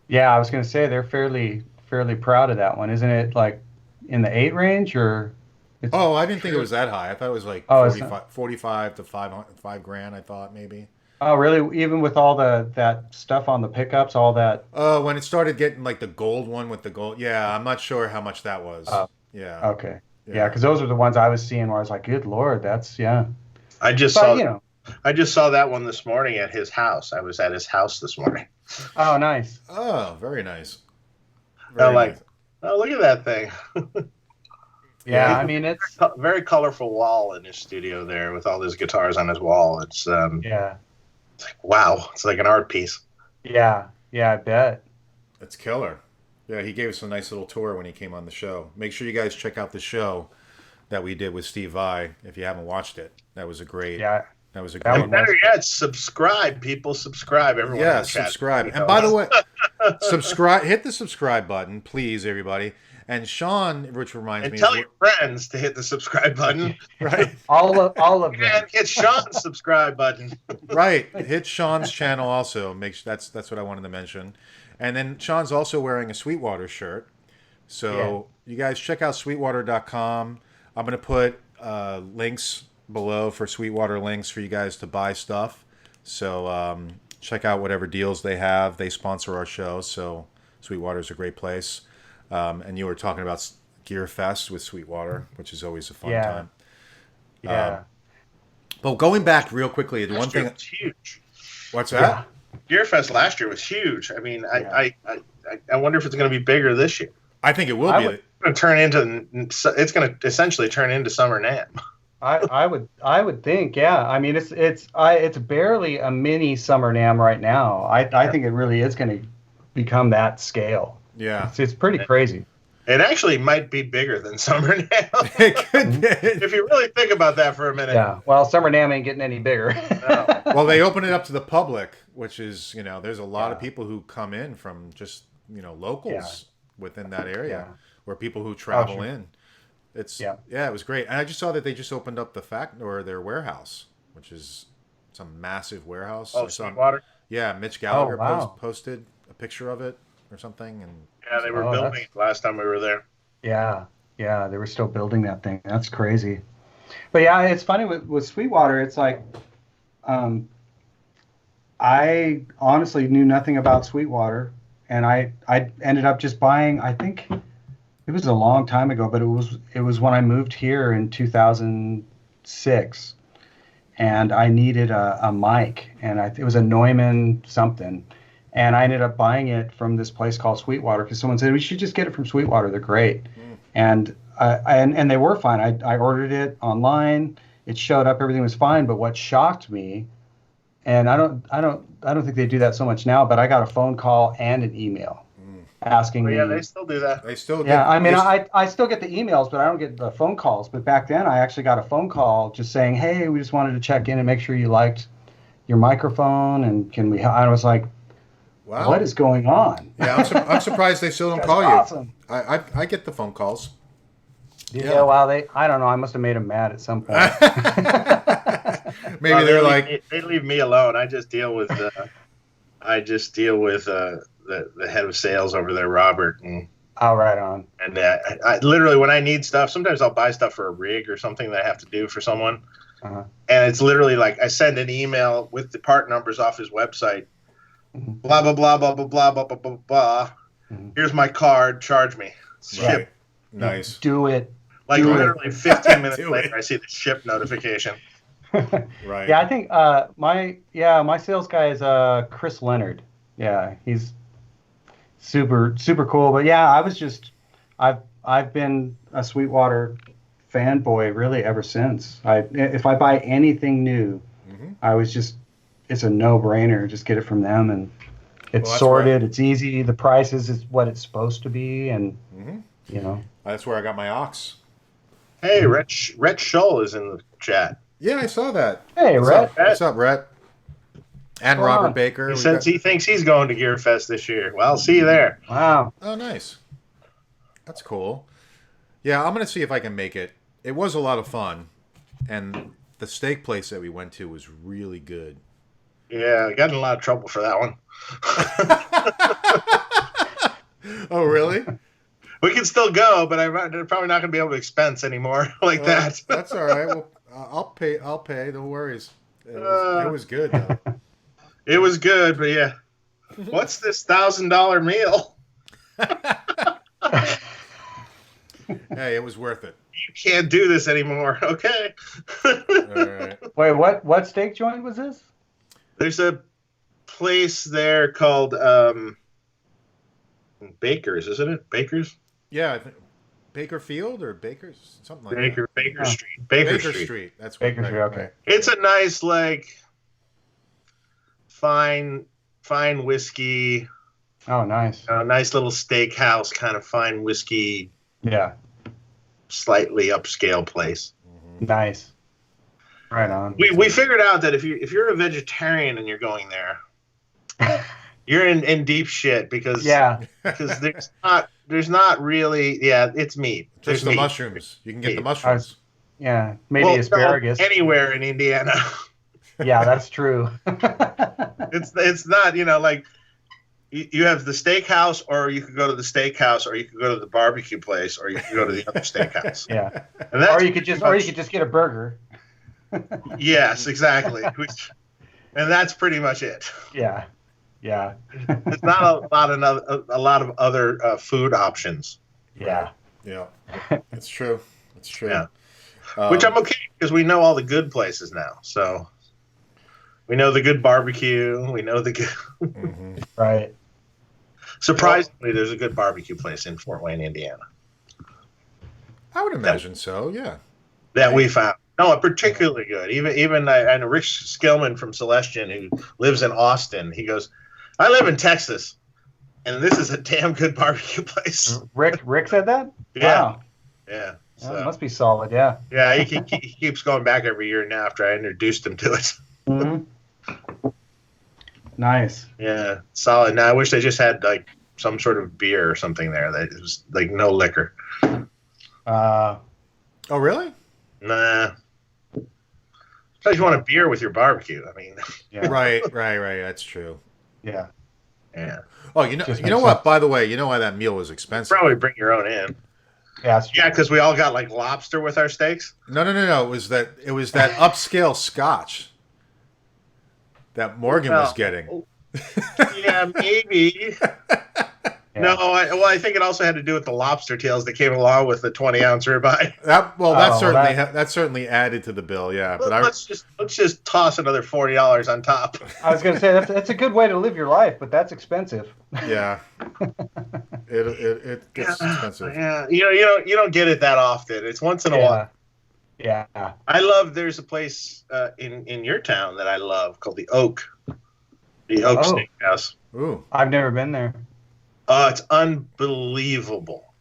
Yeah, I was gonna say they're fairly proud of that one, isn't it? Like in the 8 range, or it's Oh, I didn't think it was that high. I thought it was like oh, it's 45 to 5 grand. I thought maybe. oh really? Even with all that stuff on the pickups, all that. When it started getting like the gold one with the gold, yeah, I'm not sure how much that was. Yeah, Okay, yeah, because those are the ones I was seeing where I was like, good lord, that's I just But saw you know, I just saw that one this morning at his house. I was at his house this morning. oh nice. Oh, very nice. I'm like, nice. oh, look at that thing. Yeah, I mean it's Very colorful wall in his studio there with all his guitars on his wall. It's yeah, like, wow, it's like an art piece. yeah, I bet. It's killer. Yeah, he gave us a nice little tour when he came on the show. Make sure you guys check out the show that we did with Steve Vai if you haven't watched it. That was a great. Yeah, That was a That great. one Better yet, subscribe, people. Subscribe, everyone. in Yeah, the chat. subscribe. You And know. by the way, subscribe. Hit the subscribe button, please, everybody. And Shawn, which reminds And me, tell your friends to hit the subscribe button. right, all of them. And hit Sean's subscribe button. right. Hit Shawn's channel also. That's what I wanted to mention. And then Shawn's also wearing a Sweetwater shirt. So you guys check out Sweetwater.com. I'm going to put links below for Sweetwater links for you guys to buy stuff. So check out whatever deals they have. They sponsor our show, so Sweetwater is a great place. And you were talking about Gearfest with Sweetwater, which is always a fun time. Yeah. But going back real quickly, the one Last year thing. was huge. What's that? Gearfest last year was huge. I mean, I wonder if it's going to be bigger this year. I think it will be. It's going to turn into. It's going to essentially turn into Summer NAMM. I would think, yeah. I mean, it's barely a mini Summer NAMM right now. I think it really is going to become that scale. Yeah, It's pretty crazy. It actually might be bigger than Summer NAMM. it could be. If you really think about that for a minute. Yeah. Well, Summer NAMM ain't getting any bigger. No. Well, they open it up to the public, which is, there's a lot of people who come in from just, locals within that area, or people who travel in. It's it was great. And I just saw that they just opened up their warehouse, which is some massive warehouse. Oh, Sweetwater? Yeah, Mitch Gallagher posted a picture of it or something, and Yeah, they were building it last time we were there. Yeah, they were still building that thing. That's crazy. But yeah, it's funny with Sweetwater. It's like, I honestly knew nothing about Sweetwater, and I ended up just buying. I think it was a long time ago, but it was when I moved here in 2006, and I needed a mic, and it was a Neumann something. And I ended up buying it from this place called Sweetwater because someone said we should just get it from Sweetwater. They're great, and they were fine. I ordered it online. It showed up. Everything was fine. But what shocked me, and I don't think they do that so much now. But I got a phone call and an email asking me. Yeah, they still do that. they still Yeah, I mean, I still get the emails, but I don't get the phone calls. But back then, I actually got a phone call just saying, "Hey, we just wanted to check in and make sure you liked your microphone, and can we?" I was like, wow. what is going on? Yeah, I'm surprised they still don't call awesome. you. I get the phone calls. Yeah, well, I don't know. I must have made them mad at some point. Maybe they're like, they leave me alone. I just deal with the head of sales over there, Robert, and right on. And I literally, when I need stuff, sometimes I'll buy stuff for a rig or something that I have to do for someone, and it's literally like I send an email with the part numbers off his website. Blah blah blah blah blah blah blah blah blah blah. Here's my card. Charge me. Ship. right. Nice. Do it. Like Do literally 15 minutes Do later, it. I see the ship notification. Right. Yeah, I think my sales guy is Chris Leonard. Yeah, he's super cool. But yeah, I've been a Sweetwater fanboy really ever since. If I buy anything new, it's a no-brainer. Just get it from them, and it's sorted. It's easy. The price is what it's supposed to be, and that's where I got my ox. Hey, Rhett Shull is in the chat. Yeah, I saw that. Hey, Rhett. What's up, Rhett? And Robert Baker. He says he thinks he's going to Gearfest this year. Well, I'll see you there. Wow. Oh, nice. That's cool. Yeah, I'm going to see if I can make it. It was a lot of fun, and the steak place that we went to was really good. Yeah, I got in a lot of trouble for that one. Oh, really? We can still go, but I'm probably not going to be able to expense anymore like that. That's all right. Well, I'll pay. No worries. It was good, though. It was good, but yeah. What's this $1,000 meal? Hey, it was worth it. You can't do this anymore. Okay. All right. Wait, what steak joint was this? There's a place there called Baker's, isn't it? Baker's? Yeah, I think Bakerfield or Baker's, something like that. Baker Street. Baker Street. That's what, Baker Street. Okay. It's a nice, like, fine whiskey. Oh, nice. Nice little steakhouse, kind of fine whiskey. Yeah. Slightly upscale place. Nice. Right on. We figured out that if you're a vegetarian and you're going there, you're in deep shit because there's not really it's meat. Just the mushrooms. You can get the mushrooms. Maybe asparagus. Anywhere in Indiana. Yeah, that's true. It's not like you have the steakhouse, or you could go to the steakhouse, or you could go to the barbecue place, or you could go to the other steakhouse. Yeah, and or you could just get a burger. Yes, exactly. And that's pretty much it. Yeah. There's not a lot of other food options. Yeah. It's true. It's true. Yeah. Which I'm okay because we know all the good places now. So we know the good barbecue. We know the good. Right. Surprisingly, there's a good barbecue place in Fort Wayne, Indiana. I would imagine so. Yeah. That we found. No, particularly good. Even I know Rick Skillman from Celestion, who lives in Austin. He goes, "I live in Texas, and this is a damn good barbecue place." Rick said that? Yeah. Wow. Yeah. So, it must be solid. Yeah. Yeah, he keeps going back every year now after I introduced him to it. Mm-hmm. Nice. Yeah, solid. Now I wish they just had like some sort of beer or something there. That was like no liquor. Oh, really? Nah. Because you want a beer with your barbecue. I mean. Yeah. Right. That's true. Yeah. Yeah. Oh, you know what? By the way, you know why that meal was expensive? Probably bring your own in. Yeah. Because we all got like lobster with our steaks. No. It was that upscale scotch that Morgan was getting. Yeah, maybe. Yeah. No, I think it also had to do with the lobster tails that came along with the 20-ounce ribeye. That certainly added to the bill. Yeah, but let's just toss another $40 on top. I was going to say that's a good way to live your life, but that's expensive. Yeah, it gets expensive. Yeah, you don't get it that often. It's once in a while. Yeah. There's a place in your town that I love called the Oak. The Oak Steakhouse. Ooh. I've never been there. It's unbelievable.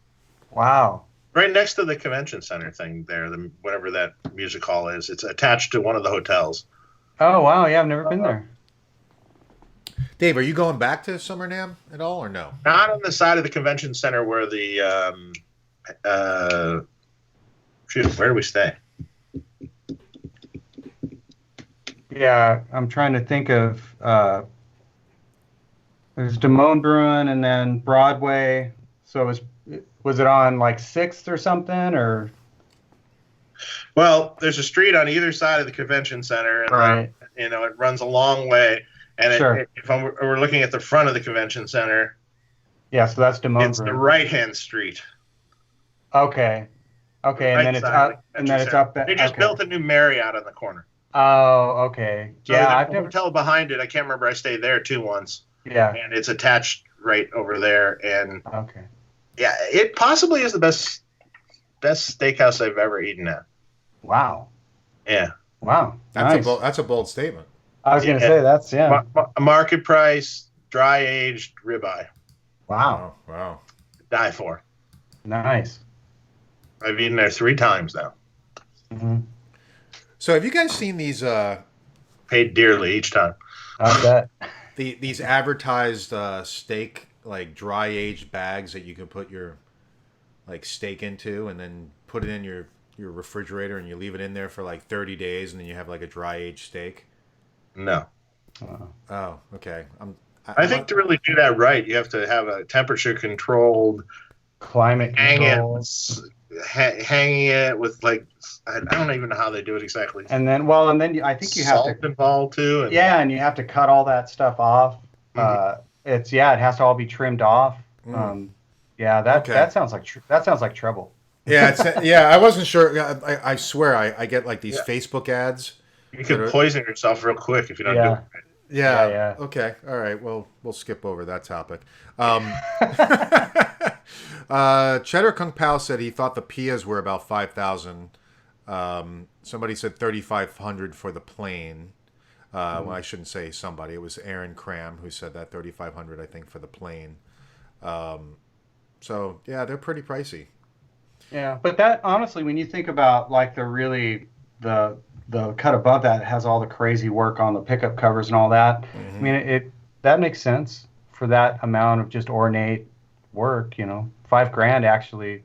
Wow. Right next to the convention center thing there, whatever that music hall is. It's attached to one of the hotels. Oh, wow. Yeah, I've never been there. Dave, are you going back to Summer NAMM at all or no? Not on the side of the convention center where the where do we stay? Yeah, I'm trying to think of there's Des Moines Bruin and then Broadway. So was it on like 6th or something or? Well, there's a street on either side of the convention center, and right. It runs a long way. And sure. If we're looking at the front of the convention center, yeah, so that's Des Moines. It's the right-hand street. Okay, and then it's up, They just built a new Marriott on the corner. Oh, okay. So yeah, I've never hotel behind it. I can't remember. I stayed there too once. Yeah, and it's attached right over there. And okay, yeah, it possibly is the best best steakhouse I've ever eaten at. Wow. Yeah. Wow. That's a bold statement. I was going to say that's Market price, dry aged ribeye. Wow. Wow. Die for. Nice. I've eaten there 3 times now. Mm-hmm. So have you guys seen these? Paid dearly each time. I bet. These advertised steak, like dry aged bags that you can put your like steak into, and then put it in your refrigerator, and you leave it in there for like 30 days, and then you have like a dry aged steak. No. Oh, okay. I think to really do that right, you have to have a temperature controlled, climate controlled. Hanging it with like I don't even know how they do it exactly. And then I think you have to involved too. And you have to cut all that stuff off. Mm-hmm. It has to all be trimmed off. That sounds like trouble. Yeah, I wasn't sure. I swear I get like these Facebook ads. You can poison yourself real quick if you don't do it right. Yeah. Okay. All right. Well, we'll skip over that topic. Cheddar Kung Pao said he thought the Pias were about 5,000. Somebody said 3,500 for the plane. Well, I shouldn't say somebody. It was Aaron Cram who said that 3,500, I think, for the plane. So yeah, they're pretty pricey. Yeah, but that honestly, when you think about like the cut above that has all the crazy work on the pickup covers and all that. Mm-hmm. I mean, that makes sense for that amount of just ornate work. $5,000 actually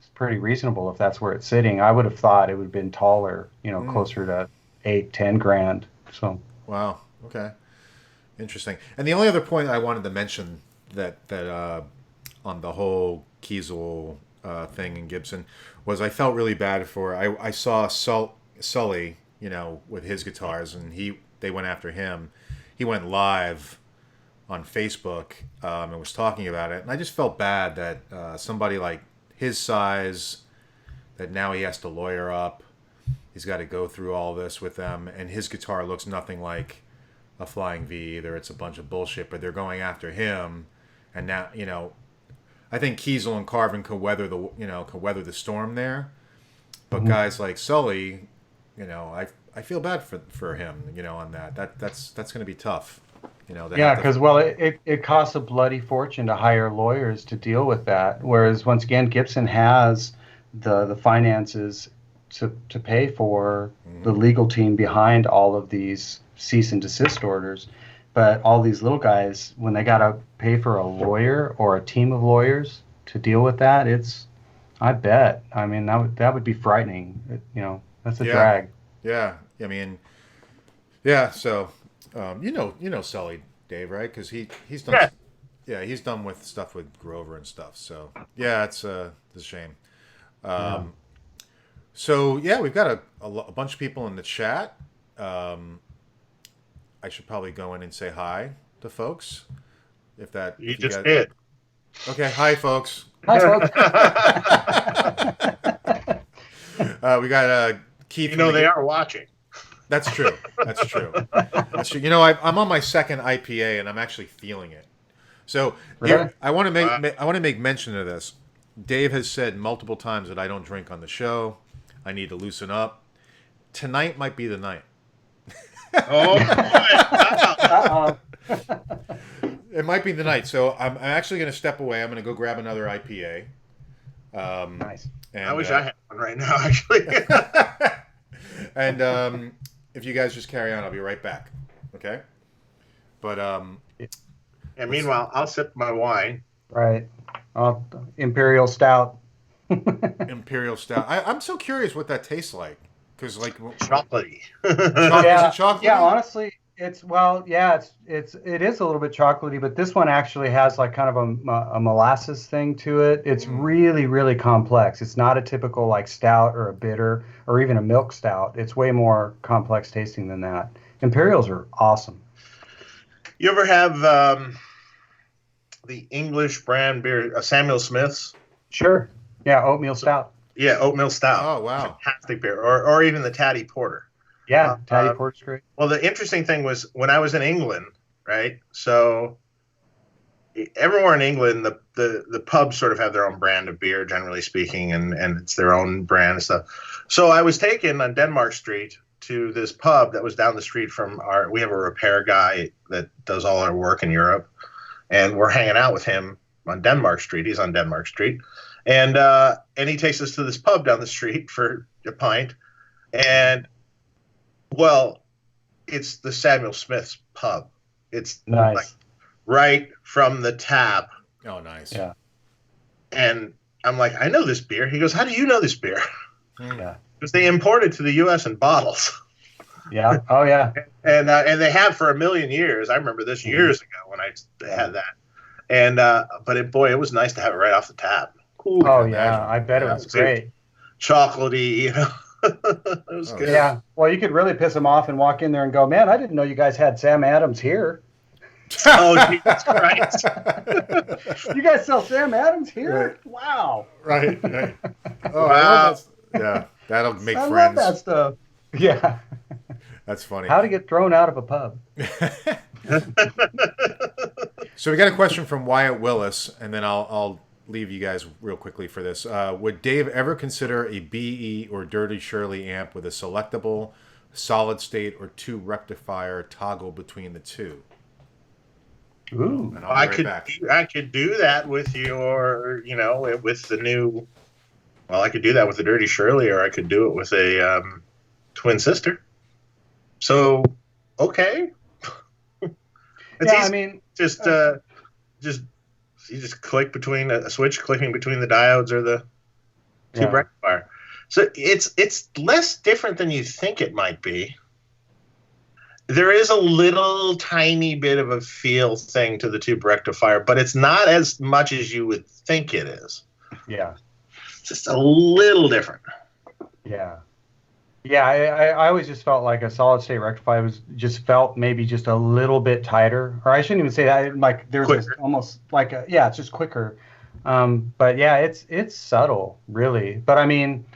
is pretty reasonable if that's where it's sitting. I would have thought it would have been taller, closer to $8,000-10,000. So. Wow. Okay. Interesting. And the only other point I wanted to mention that on the whole Kiesel thing in Gibson was I felt really bad for. I saw Sully, with his guitars, and they went after him. He went live on Facebook and was talking about it, and I just felt bad that somebody like his size, that now he has to lawyer up. He's got to go through all this with them, and his guitar looks nothing like a Flying V either. It's a bunch of bullshit, but they're going after him, and now I think Kiesel and Carvin could weather the storm there, but guys like Sully, I feel bad for him, on that. That's going to be tough, because it costs a bloody fortune to hire lawyers to deal with that. Whereas once again, Gibson has the finances to pay for the legal team behind all of these cease and desist orders. But all these little guys, when they got to pay for a lawyer or a team of lawyers to deal with that, I bet. I mean, that would be frightening. That's a drag. Yeah. I mean, yeah. So, Sully, Dave, right? Because he's done. Yeah, he's done with stuff with Grover and stuff. So yeah, it's a shame. So yeah, we've got a bunch of people in the chat. I should probably go in and say hi to folks. You just did. Okay, hi folks. Hi folks. We got Keith. They are watching. That's true. That's true. I'm on my second IPA and I'm actually feeling it. So here, I want to make mention of this. Dave has said multiple times that I don't drink on the show. I need to loosen up. Tonight might be the night. Oh, boy. It might be the night. So I'm actually going to step away. I'm going to go grab another IPA. Nice. And, I wish I had one right now, actually. And if you guys just carry on, I'll be right back. Okay? But and meanwhile, I'll sip my wine. Right. Imperial Stout. Imperial Stout. I'm so curious what that tastes like. Because chocolatey. Is it chocolatey? Yeah, honestly, it is a little bit chocolatey, but this one actually has like kind of a molasses thing to it. It's really, really complex. It's not a typical like stout or a bitter or even a milk stout. It's way more complex tasting than that. Imperials are awesome. You ever have the English brand beer, Samuel Smith's? Sure. Yeah, oatmeal stout. Yeah, oatmeal stout. Oh, wow. Fantastic beer. Or even the Tatty Porter. Yeah, Tatty Porter's great. Well, the interesting thing was when I was in England, right? So everywhere in England, the pubs sort of have their own brand of beer, generally speaking, and it's their own brand and stuff. So I was taken on Denmark Street to this pub that was down the street from we have a repair guy that does all our work in Europe, and we're hanging out with him on Denmark Street. He's on Denmark Street, and he takes us to this pub down the street for a pint, and well, it's the Samuel Smith's pub. It's nice. Like right from the tap. Oh, nice. Yeah. And I'm like, I know this beer. He goes, how do you know this beer? Yeah. Because they import it to the U.S. in bottles. Yeah. Oh, yeah. And they have for a million years. I remember this years ago when I had that. And but it was nice to have it right off the tap. Ooh, oh yeah, I bet it was great. Chocolatey, you know. It was good. Yeah. Well, you could really piss them off and walk in there and go, man, I didn't know you guys had Sam Adams here. Oh, Jesus Christ. You guys sell Sam Adams here? Right. Wow. Right. Oh, wow. Yeah, that'll make I friends. love that stuff. Yeah. That's funny. How to get thrown out of a pub. So we got a question from Wyatt Willis, and then I'll leave you guys real quickly for this. Would Dave ever consider a BE or Dirty Shirley amp with a selectable, solid state, or 2 rectifier toggle between the two? Ooh. And I could do that with with the new. Well, I could do that with the Dirty Shirley, or I could do it with a twin sister. So, okay. It's easy. I mean, just you just click between a switch, clicking between the diodes or the tube rectifier. So it's less different than you think it might be. There is a little tiny bit of a feel thing to the tube rectifier, but it's not as much as you would think it is. Yeah. It's just a little different. Yeah. Yeah, I always just felt like a solid state rectifier felt maybe just a little bit tighter, or I shouldn't even say that. Like there's almost like it's just quicker. But yeah, it's subtle, really. But I mean,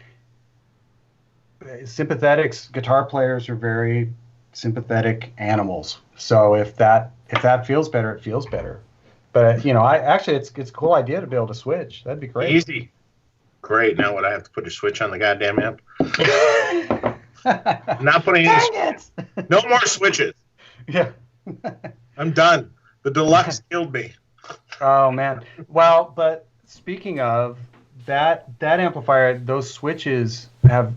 sympathetics, guitar players are very sympathetic animals. So if that feels better, it feels better. But it's a cool idea to be able to switch. That'd be great. Easy. Great. Now what? I have to put a switch on the goddamn amp. Not putting any. No more switches. Yeah. I'm done. The deluxe killed me. Oh man. Well, but speaking of that amplifier, those switches have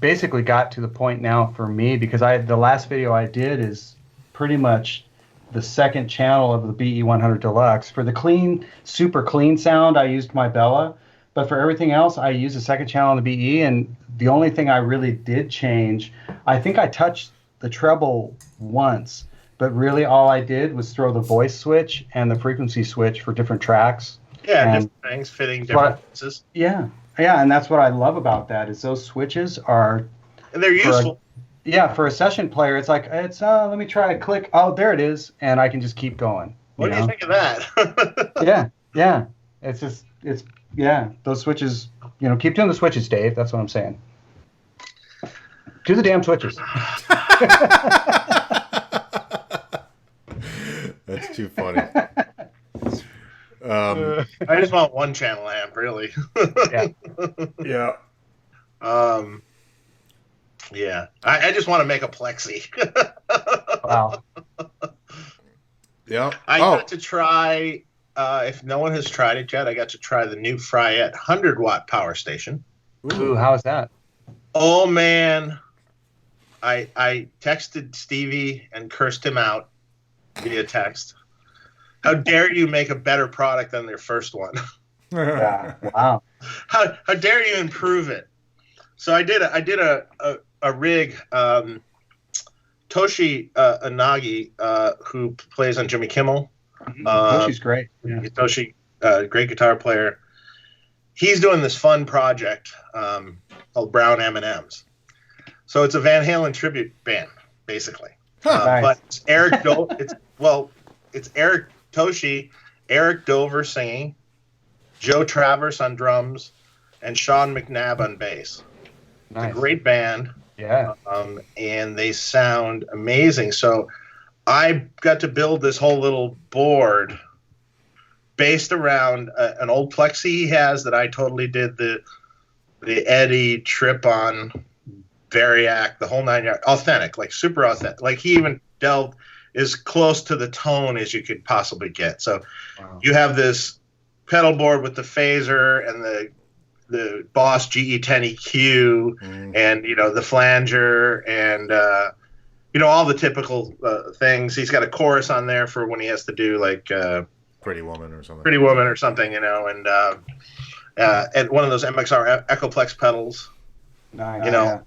basically got to the point now for me, because the last video I did is pretty much the second channel of the BE100 Deluxe. For the super clean sound, I used my Bella. But for everything else, I use a second channel on the BE, and the only thing I really did change, I think I touched the treble once, but really all I did was throw the voice switch and the frequency switch for different tracks. Yeah, different things, fitting different voices. Yeah, and that's what I love about that, is those switches are... And they're useful. For a session player, it's like, let me try a click. Oh, there it is, and I can just keep going. What do you think of that? Yeah. Those switches, keep doing the switches, Dave. That's what I'm saying. Do the damn switches. That's too funny. I just want one channel amp, really. Yeah. Yeah. I just want to make a plexi. Wow. Yeah. I got to try... if no one has tried it yet, I got to try the new Fryette 100-watt power station. Ooh, how is that? Oh, man. I texted Stevie and cursed him out via text. How dare you make a better product than their first one? Yeah. Wow. How dare you improve it? So I did a rig. Toshi Inagi, who plays on Jimmy Kimmel. She's great. Yeah. Toshi, great guitar player. He's doing this fun project called Brown M&Ms. So it's a Van Halen tribute band, basically. Nice. But it's it's Eric Toshi, Eric Dover singing, Joe Travers on drums, and Shawn McNabb on bass. Nice. It's a great band. Yeah. And they sound amazing. So I got to build this whole little board based around an old Plexi he has that I totally did the Eddie trip on, Variac, the whole 9 yards, authentic, like super authentic. Like he even delved as close to the tone as you could possibly get. So you have this pedal board with the phaser and the Boss GE10 EQ and, you know, the flanger and, you know, all the typical things. He's got a chorus on there for when he has to do like Pretty Woman or something. Pretty Woman or something, you know, and one of those MXR Echoplex pedals, Nice. you know,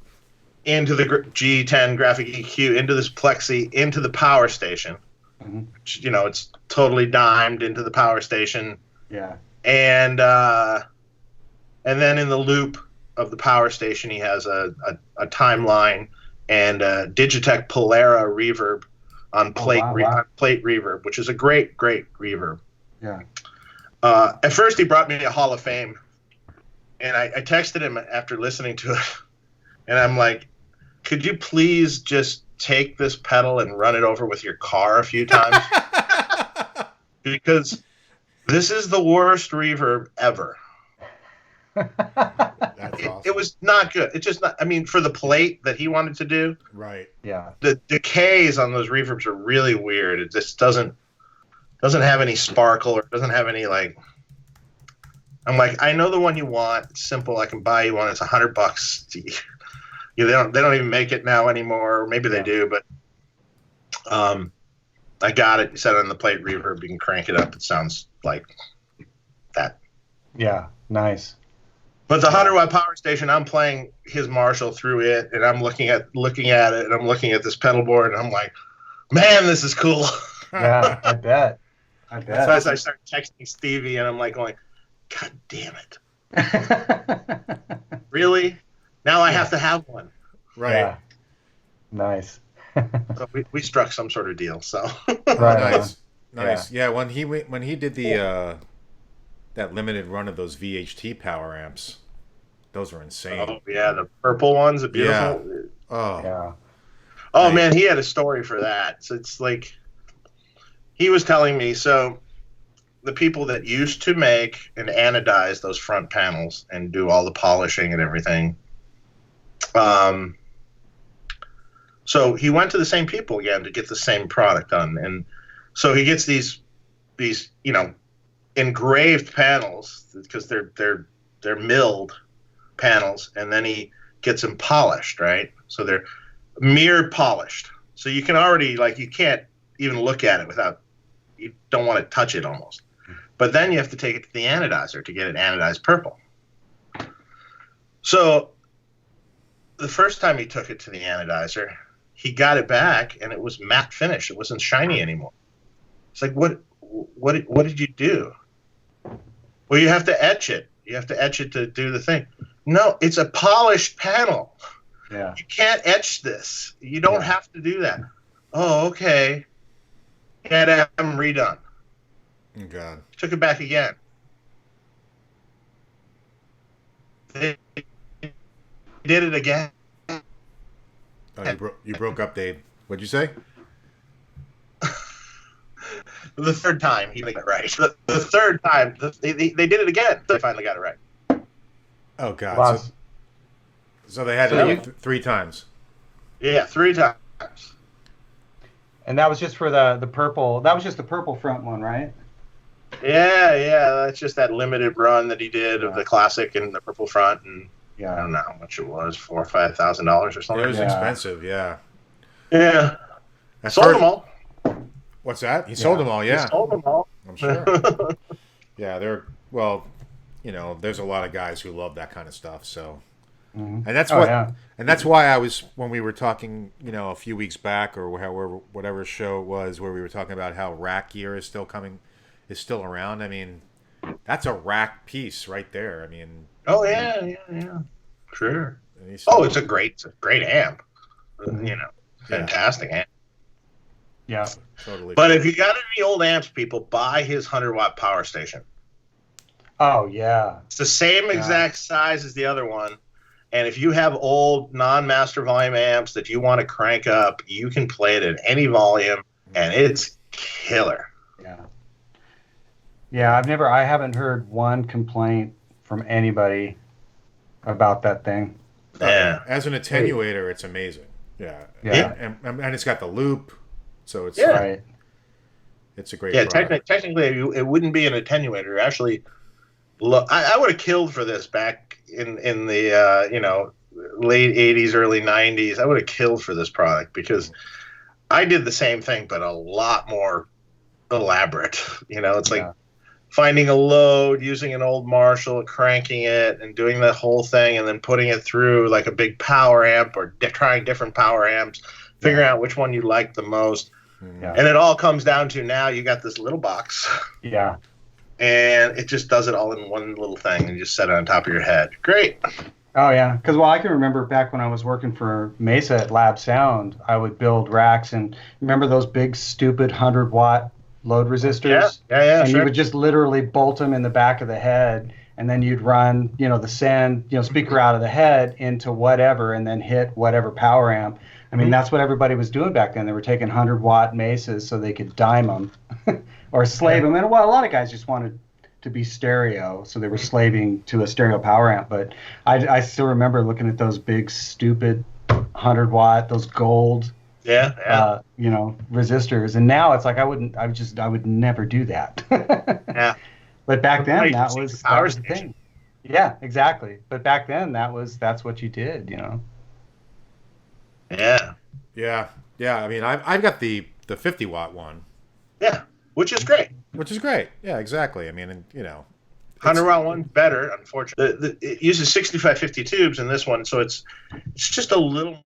into the G10 graphic EQ, into this Plexi, into the power station. Which, you know, it's totally dimed into the power station. Yeah. And then in the loop of the power station, he has a timeline and a Digitech Polara reverb on plate reverb, which is a great reverb. Yeah. At first, he brought me a Hall of Fame, and I texted him after listening to it, and I'm like, could you please just take this pedal and run it over with your car a few times? Because this is the worst reverb ever. That's awesome. It was not good. It's just not, I mean, for the plate that he wanted to do. Right. Yeah. The decays on those reverbs are really weird. It just doesn't have any sparkle or doesn't have any, like, I'm like, I know the one you want. It's simple. I can buy you one. It's $100. They don't even make it now anymore. Maybe they do, but I got it. You set it on the plate reverb. You can crank it up. It sounds like that. Yeah. Nice. But the 100-watt power station, I'm playing his Marshall through it, and I'm looking at it, and I'm looking at this pedal board, and I'm like, man, this is cool. Yeah, I bet. So as I start texting Stevie, and I'm like going, God damn it. Really? Now I have to have one. Right. Yeah. Nice. So we struck some sort of deal. So Right. Nice. Yeah. When he did the that limited run of those VHT power amps, those were insane. Oh yeah, the purple ones, the beautiful. Yeah. Oh. Yeah. Oh man, he had a story for that. So it's like he was telling me. So the people that used to make and anodize those front panels and do all the polishing and everything. So he went to the same people again to get the same product done, and so he gets these you know, engraved panels because they're milled panels, and then he gets them polished, right? So they're mirror polished, so you can already, like, you can't even look at it without, you don't want to touch it almost. But then you have to take it to the anodizer to get it anodized purple. So the first time he took it to the anodizer, he got it back and it was matte finish. It wasn't shiny anymore. It's like, what did you do? Well, you have to etch it. You have to etch it to do the thing. No, it's a polished panel. Yeah. You can't etch this. You don't have to do that. Oh, okay. Had to have them redone. Oh, God. Took it back again. They did it again. Oh, you broke up, Dave. What'd you say? The third time he got it right. The third time they did it again. They finally got it right. Oh, God. Wow. So they had to do it 3 times. Yeah, 3 times. And that was just for the purple. That was just the purple front one, right? Yeah. That's just that limited run that he did of the classic and the purple front, and I don't know how much it was, $4,000 or $5,000 or something. It was expensive, yeah. Yeah. Sold them all. What's that? He sold them all, yeah. He sold them all. I'm sure. Yeah, there's a lot of guys who love that kind of stuff, so. Mm-hmm. And that's and that's why I was, when we were talking, a few weeks back or whatever show it was where we were talking about how rack gear is still around. I mean, that's a rack piece right there. I mean. Oh yeah. Sure. It's a great amp. Fantastic amp. Yeah. Totally. But if you got any old amps, people, buy his 100-watt power station. Oh yeah. It's the same exact size as the other one. And if you have old non-master volume amps that you want to crank up, you can play it at any volume, and it's killer. Yeah. Yeah, I haven't heard one complaint from anybody about that thing. Yeah. As an attenuator, it's amazing. Yeah. Yeah. And it's got the loop, so it's Right. it's a great Yeah, product. technically, it wouldn't be an attenuator. Actually, I would have killed for this back in the late '80s, early '90s. I would have killed for this product because I did the same thing, but a lot more elaborate. It's like finding a load, using an old Marshall, cranking it, and doing that whole thing, and then putting it through like a big power amp or trying different power amps, figuring out which one you like the most. Yeah. And it all comes down to now you got this little box. Yeah. And it just does it all in one little thing and you just set it on top of your head. Great. Oh, yeah. Because, I can remember back when I was working for Mesa at Lab Sound, I would build racks. And remember those big, stupid 100-watt load resistors? Yeah, and sure. you would just literally bolt them in the back of the head. And then you'd run, the send, speaker out of the head into whatever and then hit whatever power amp. I mean, that's what everybody was doing back then. They were taking 100-watt Mesas so they could dime them or slave them. And a lot of guys just wanted to be stereo, so they were slaving to a stereo power amp. But I still remember looking at those big, stupid 100-watt, those gold, resistors. And now it's like I would never do that. Yeah. But back then, that was the station. thing. Yeah, exactly. But back then, that's what you did, Yeah. Yeah. I mean, I've got the 50-watt one. Yeah, which is great. Which is great. Yeah, exactly. I mean, 100-watt one better, unfortunately. It uses 6550 tubes in this one, so it's just a little